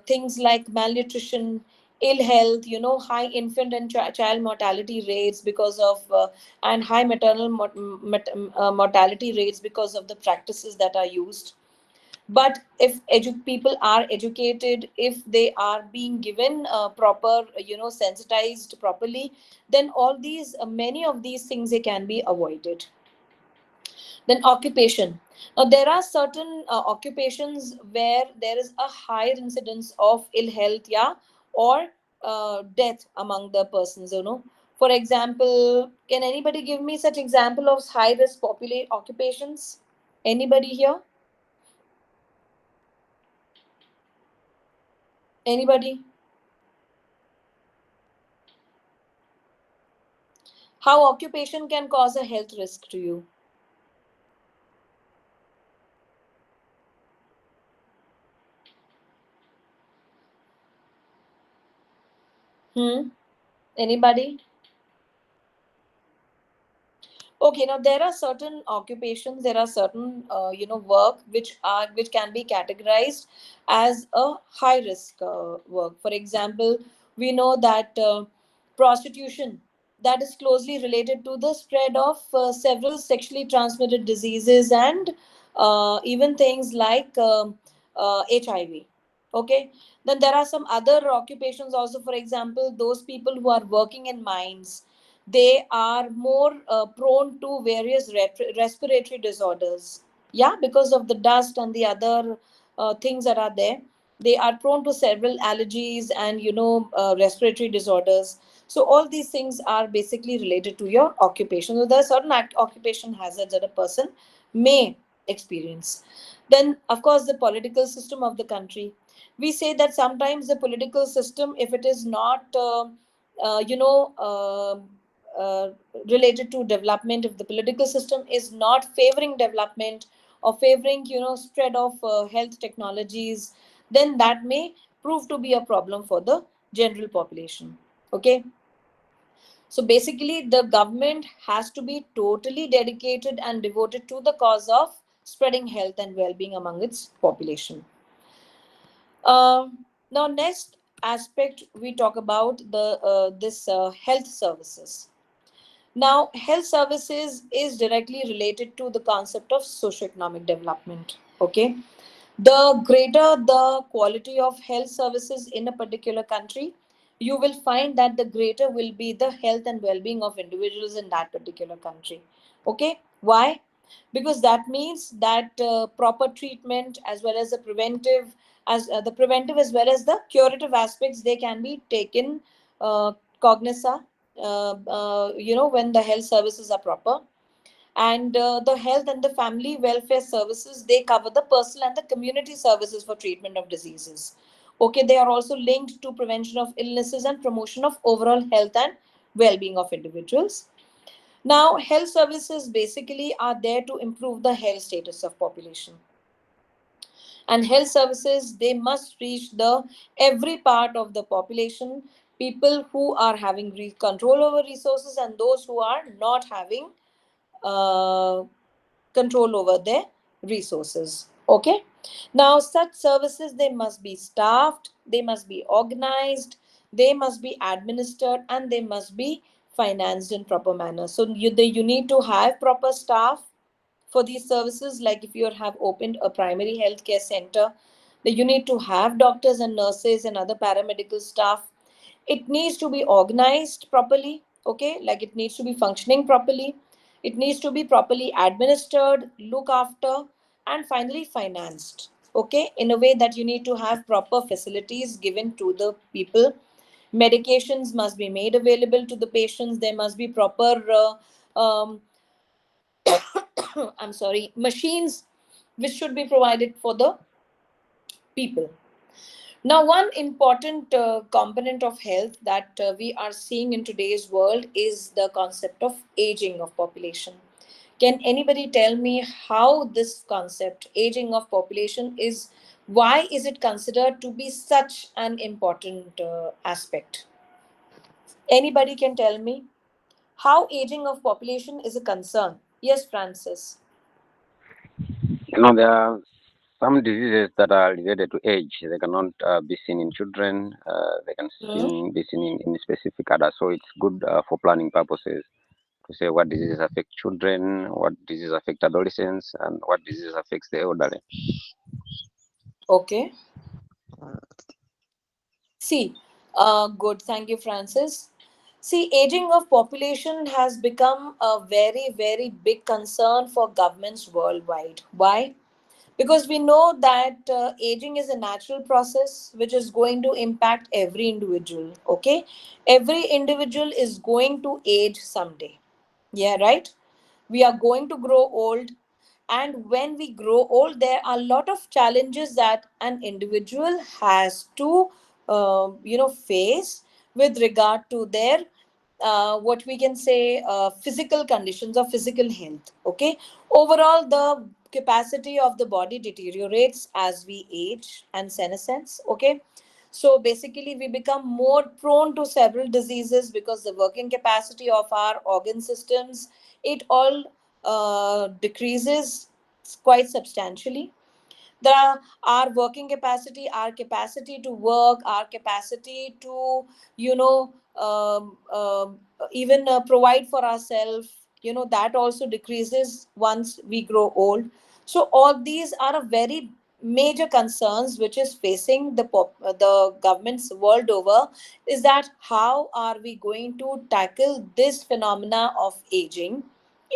A: things like malnutrition, ill health, high infant and child mortality rates because of and high maternal mortality rates because of the practices that are used. But if people are educated, if they are being given proper, sensitized properly, then all these many of these things, they can be avoided. Then occupation. Now there are certain occupations where there is a higher incidence of ill health, yeah, or death among the persons. For example, can anybody give me such example of high risk populate occupations? Anybody here? Anybody? How occupation can cause a health risk to you? Hmm. Anybody? Okay, now there are certain occupations, there are certain work which can be categorized as a high risk work. For example, we know that prostitution, that is closely related to the spread of several sexually transmitted diseases, and even things like HIV. Okay, then there are some other occupations also. For example, those people who are working in mines, they are more prone to various respiratory disorders, yeah, because of the dust and the other things that are there. They are prone to several allergies and respiratory disorders. So all these things are basically related to your occupation. So there are certain occupation hazards that a person may experience. Then of course the political system of the country. We say that sometimes the political system, if it is not uh, you know uh, uh, related to development, if the political system is not favoring development or favoring spread of health technologies, then that may prove to be a problem for the general population. Okay, so basically the government has to be totally dedicated and devoted to the cause of spreading health and well-being among its population. Now next aspect, we talk about the this health services. Now, health services is directly related to the concept of socioeconomic development. Okay, the greater the quality of health services in a particular country, you will find that the greater will be the health and well-being of individuals in that particular country. Okay, why? Because that means that proper treatment as well as the preventive as well as the curative aspects, they can be taken cognizant when the health services are proper. And the health and the family welfare services, they cover the personal and the community services for treatment of diseases. Okay, they are also linked to prevention of illnesses and promotion of overall health and well-being of individuals. Now health services basically are there to improve the health status of population, and health services, they must reach the every part of the population, people who are having control over resources and those who are not having uh, control over their resources. Okay, now such services, they must be staffed, they must be organized, they must be administered, and they must be financed in proper manner. So you need to have proper staff for these services. Like if you have opened a primary health care center, then you need to have doctors and nurses and other paramedical staff. It needs to be organized properly. Okay, like it needs to be functioning properly, it needs to be properly administered, look after, and finally financed. Okay, in a way that you need to have proper facilities given to the people. Medications must be made available to the patients. There must be proper I'm sorry, machines which should be provided for the people. Now, one important component of health that we are seeing in today's world is the concept of aging of population. Can anybody tell me how this concept, aging of population, is, why is it considered to be such an important aspect? Anybody can tell me how aging of population is a concern? Yes, Francis.
G: There are some diseases that are related to age. They cannot be seen in children. They can
A: Hmm?
G: be seen in specific adults. So it's good for planning purposes to say what diseases affect children, what diseases affect adolescents, and what diseases affects the elderly.
A: Okay. See, good. Thank you, Francis. See, aging of population has become a very, very big concern for governments worldwide. Why? Because we know that aging is a natural process which is going to impact every individual. Okay, every individual is going to age someday. Yeah, right. We are going to grow old, and when we grow old, there are a lot of challenges that an individual has to face with regard to their what we can say physical conditions or physical health. Okay, overall the capacity of the body deteriorates as we age and senescence. Okay, so basically we become more prone to several diseases because the working capacity of our organ systems, it all decreases quite substantially. Our working capacity, our capacity to work, our capacity to you know even provide for ourselves, that also decreases once we grow old. So all these are a very major concerns which is facing the governments world over, is that how are we going to tackle this phenomena of aging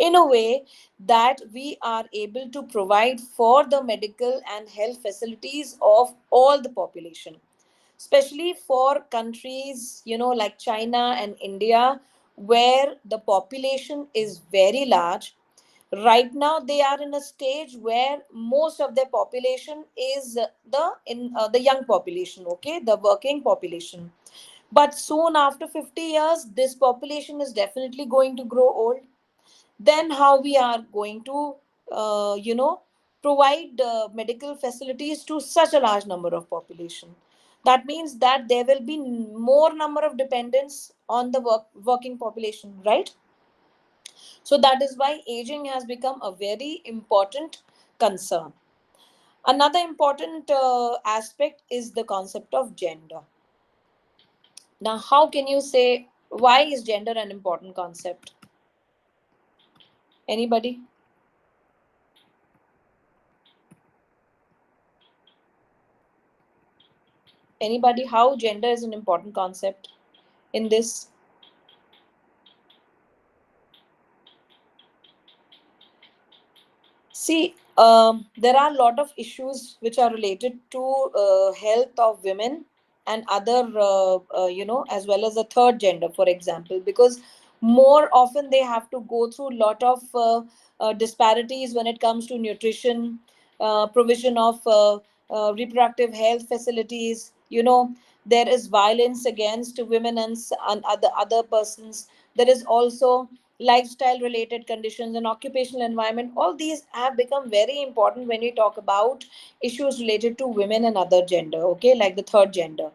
A: in a way that we are able to provide for the medical and health facilities of all the population, especially for countries, like China and India, where the population is very large. Right now they are in a stage where most of their population is the young population, okay, the working population. But soon after 50 years this population is definitely going to grow old. Then how we are going to provide medical facilities to such a large number of population? That means that there will be more number of dependents on the working population, right? So that is why aging has become a very important concern. Another important aspect is the concept of gender. Now how can you say why is gender an important concept? Anybody? Anybody, how gender is an important concept in this? See, there are a lot of issues which are related to health of women and other, as well as the third gender, for example, because more often they have to go through a lot of disparities when it comes to nutrition, provision of reproductive health facilities. There is violence against women and other persons. There is also lifestyle related conditions and occupational environment. All these have become very important when we talk about issues related to women and other gender, okay, like the third gender.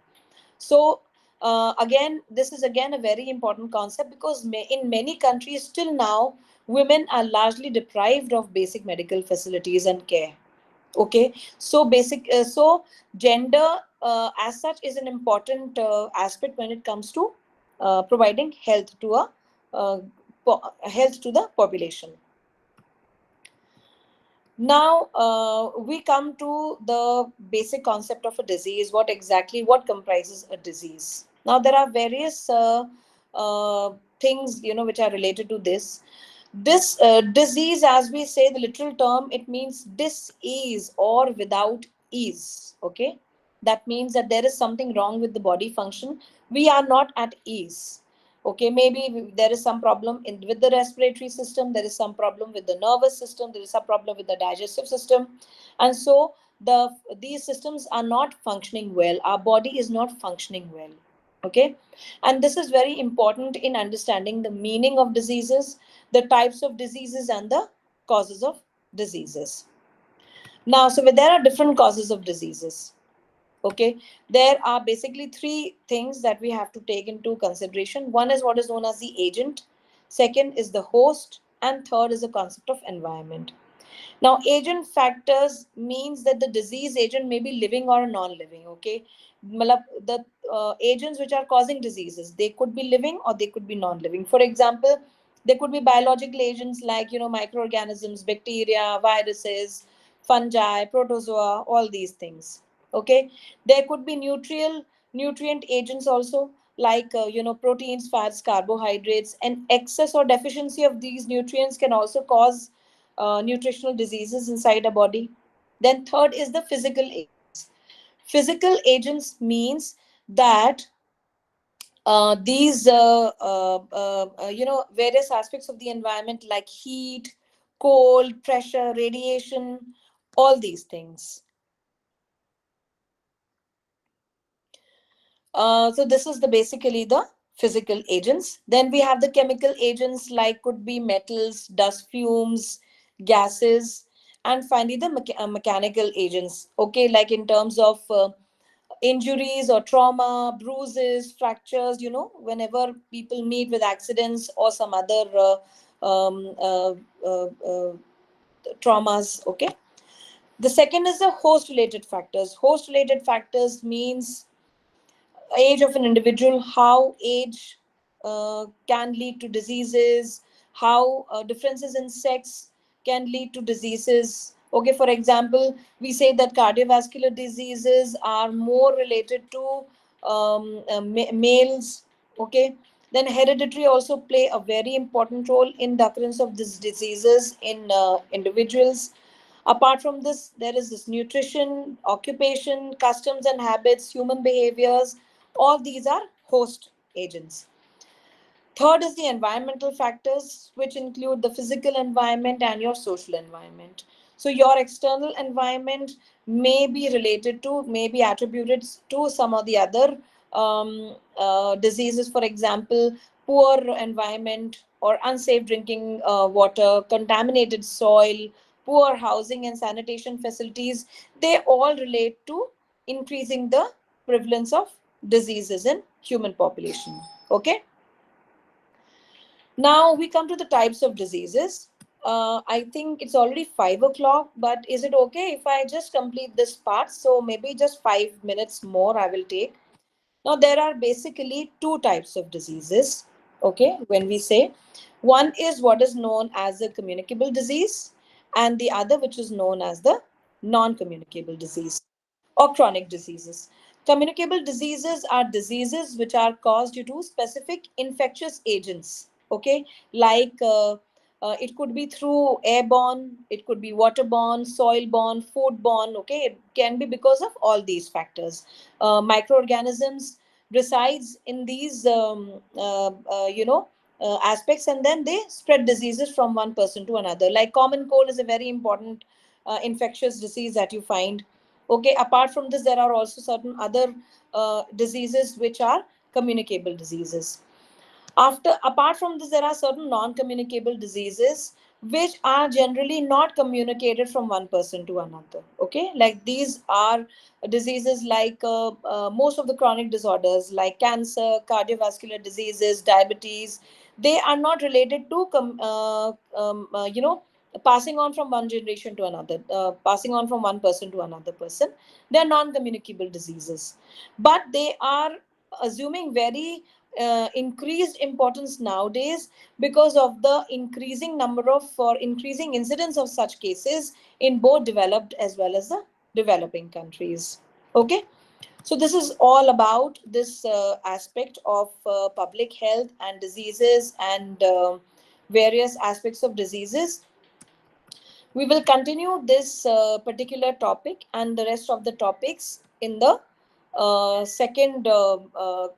A: So again, this is again a very important concept because in many countries still now women are largely deprived of basic medical facilities and care. Okay, so gender as such is an important aspect when it comes to providing uh, health to the population. Now we come to the basic concept of a disease. What comprises a disease? Now there are various things which are related to this. This disease, as we say, the literal term, it means dis-ease or without ease. Okay, that means that there is something wrong with the body function. We are not at ease. Okay, maybe there is some problem with the respiratory system, there is some problem with the nervous system, there is some problem with the digestive system, and so these systems are not functioning well, our body is not functioning well. Okay, and this is very important in understanding the meaning of diseases, the types of diseases, and the causes of diseases. Now, so there are different causes of diseases. Okay, there are basically three things that we have to take into consideration. One is what is known as the agent, second is the host, and third is the concept of environment. Now, agent factors means that the disease agent may be living or non-living. Okay, the agents which are causing diseases, they could be living or they could be non-living. For example, there could be biological agents like microorganisms, bacteria, viruses, fungi, protozoa, all these things. Okay, there could be nutrient agents also, like proteins, fats, carbohydrates, and excess or deficiency of these nutrients can also cause nutritional diseases inside a body. Then third is the physical agents. Physical agents means that these various aspects of the environment like heat, cold, pressure, radiation, all these things. So this is the basically the physical agents. Then we have the chemical agents, like could be metals, dust fumes, gases, and finally the mechanical agents. Okay, like in terms of injuries or trauma, bruises, fractures. Whenever people meet with accidents or some other traumas. Okay. The second is the host related factors. Host related factors means age of an individual, how age can lead to diseases, how differences in sex can lead to diseases. Okay, for example, we say that cardiovascular diseases are more related to males. Okay, Then hereditary also play a very important role in the occurrence of these diseases in individuals. Apart from this, there is this nutrition, occupation, customs and habits, human behaviors. All these are host agents. Third is the environmental factors, which include the physical environment and your social environment. So, your external environment may be related to, may be attributed to some of the other diseases. For example, poor environment or unsafe drinking water, contaminated soil, poor housing and sanitation facilities. They all relate to increasing the prevalence of diseases in human population. Okay. Now we come to the types of diseases. I think it's already 5 o'clock, but is it okay if I just complete this part? So maybe just 5 minutes more I will take. Now there are basically two types of diseases. Okay, when we say one is what is known as a communicable disease, and the other which is known as the non-communicable disease or chronic diseases. Communicable diseases are diseases which are caused due to specific infectious agents. Okay, like it could be through airborne, it could be waterborne, soil-borne, food-borne. Okay, it can be because of all these factors. Microorganisms resides in these aspects, and then they spread diseases from one person to another. Like common cold is a very important infectious disease that you find. Okay, apart from this, there are also certain other diseases which are communicable diseases. After, apart from this, there are certain non-communicable diseases which are generally not communicated from one person to another. Okay, like these are diseases like most of the chronic disorders like cancer, cardiovascular diseases, diabetes. They are not related to passing on from one generation to another, passing on from one person to another person. They are non-communicable diseases, but they are assuming very increased importance nowadays because of the increasing number of or increasing incidence of such cases in both developed as well as the developing countries. Okay, so this is all about this aspect of public health and diseases and various aspects of diseases. We will continue this particular topic and the rest of the topics in the second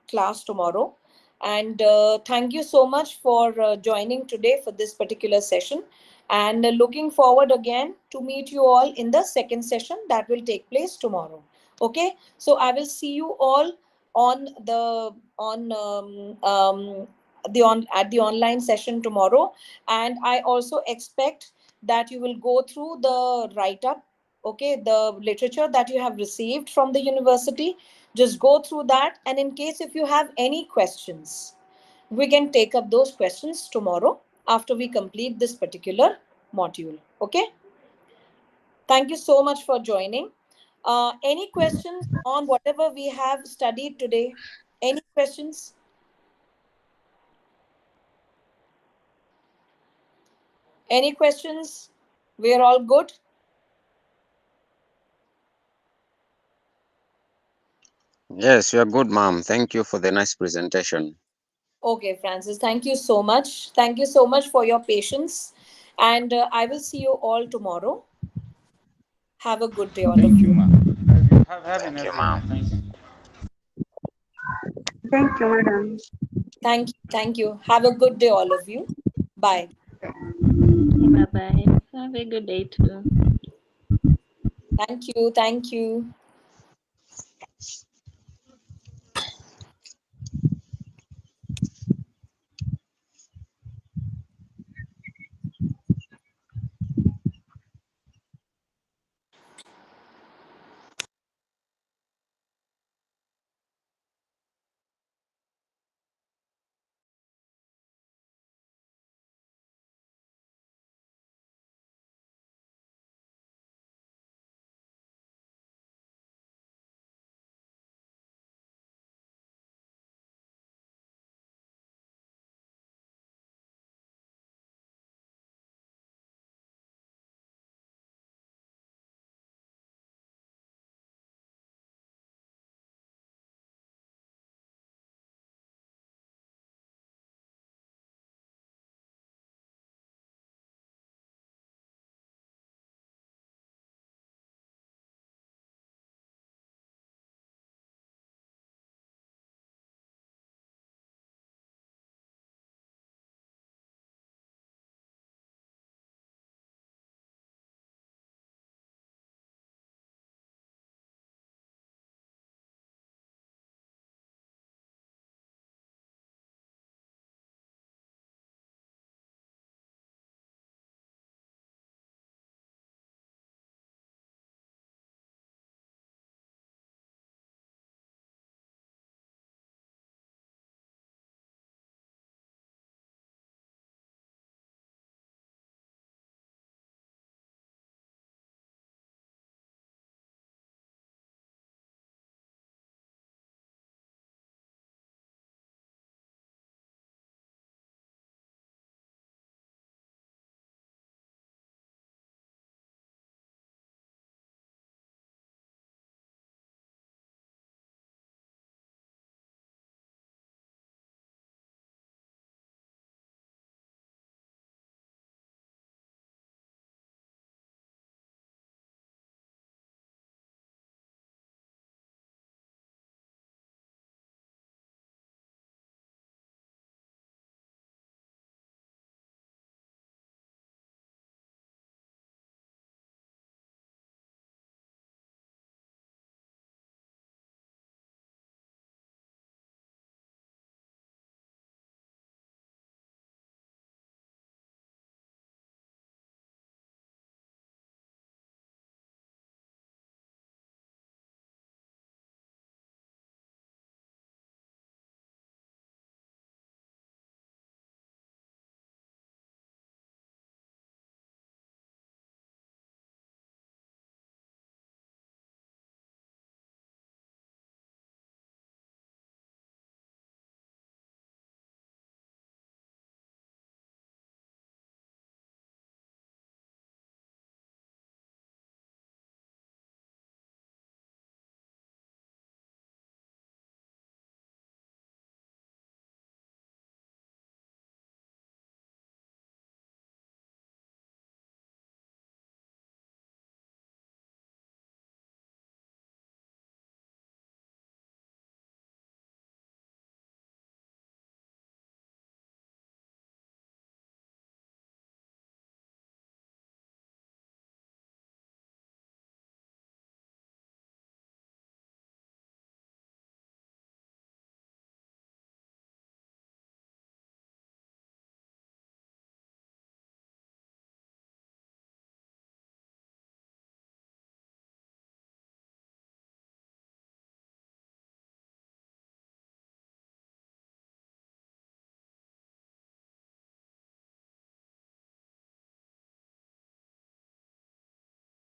A: class tomorrow. And thank you so much for joining today for this particular session. And looking forward again to meet you all in the second session that will take place tomorrow. Okay, so I will see you all on the on at the online session tomorrow. And I also expect that you will go through the write up, okay, the literature that you have received from the university. Just go through that, and in case if you have any questions, we can take up those questions tomorrow after we complete this particular module. Okay, thank you so much for joining. Any questions on whatever we have studied today? Any questions? Any questions? We are all good.
G: Yes, you are good, ma'am. Thank you for the nice presentation.
A: Okay, Francis, thank you so much. Thank you so much for your patience. And I will see you all tomorrow. Have a good day, all of
E: Thank you,
A: you.
E: ma. Have a
G: Thank you,
E: nice day, ma.
G: ma'am.
E: Thank you.
H: Thank you, madam.
A: Thank you. Thank you. Have a good day, all of you. Bye.
I: Bye bye. Have a good day too.
A: Thank you. Thank you.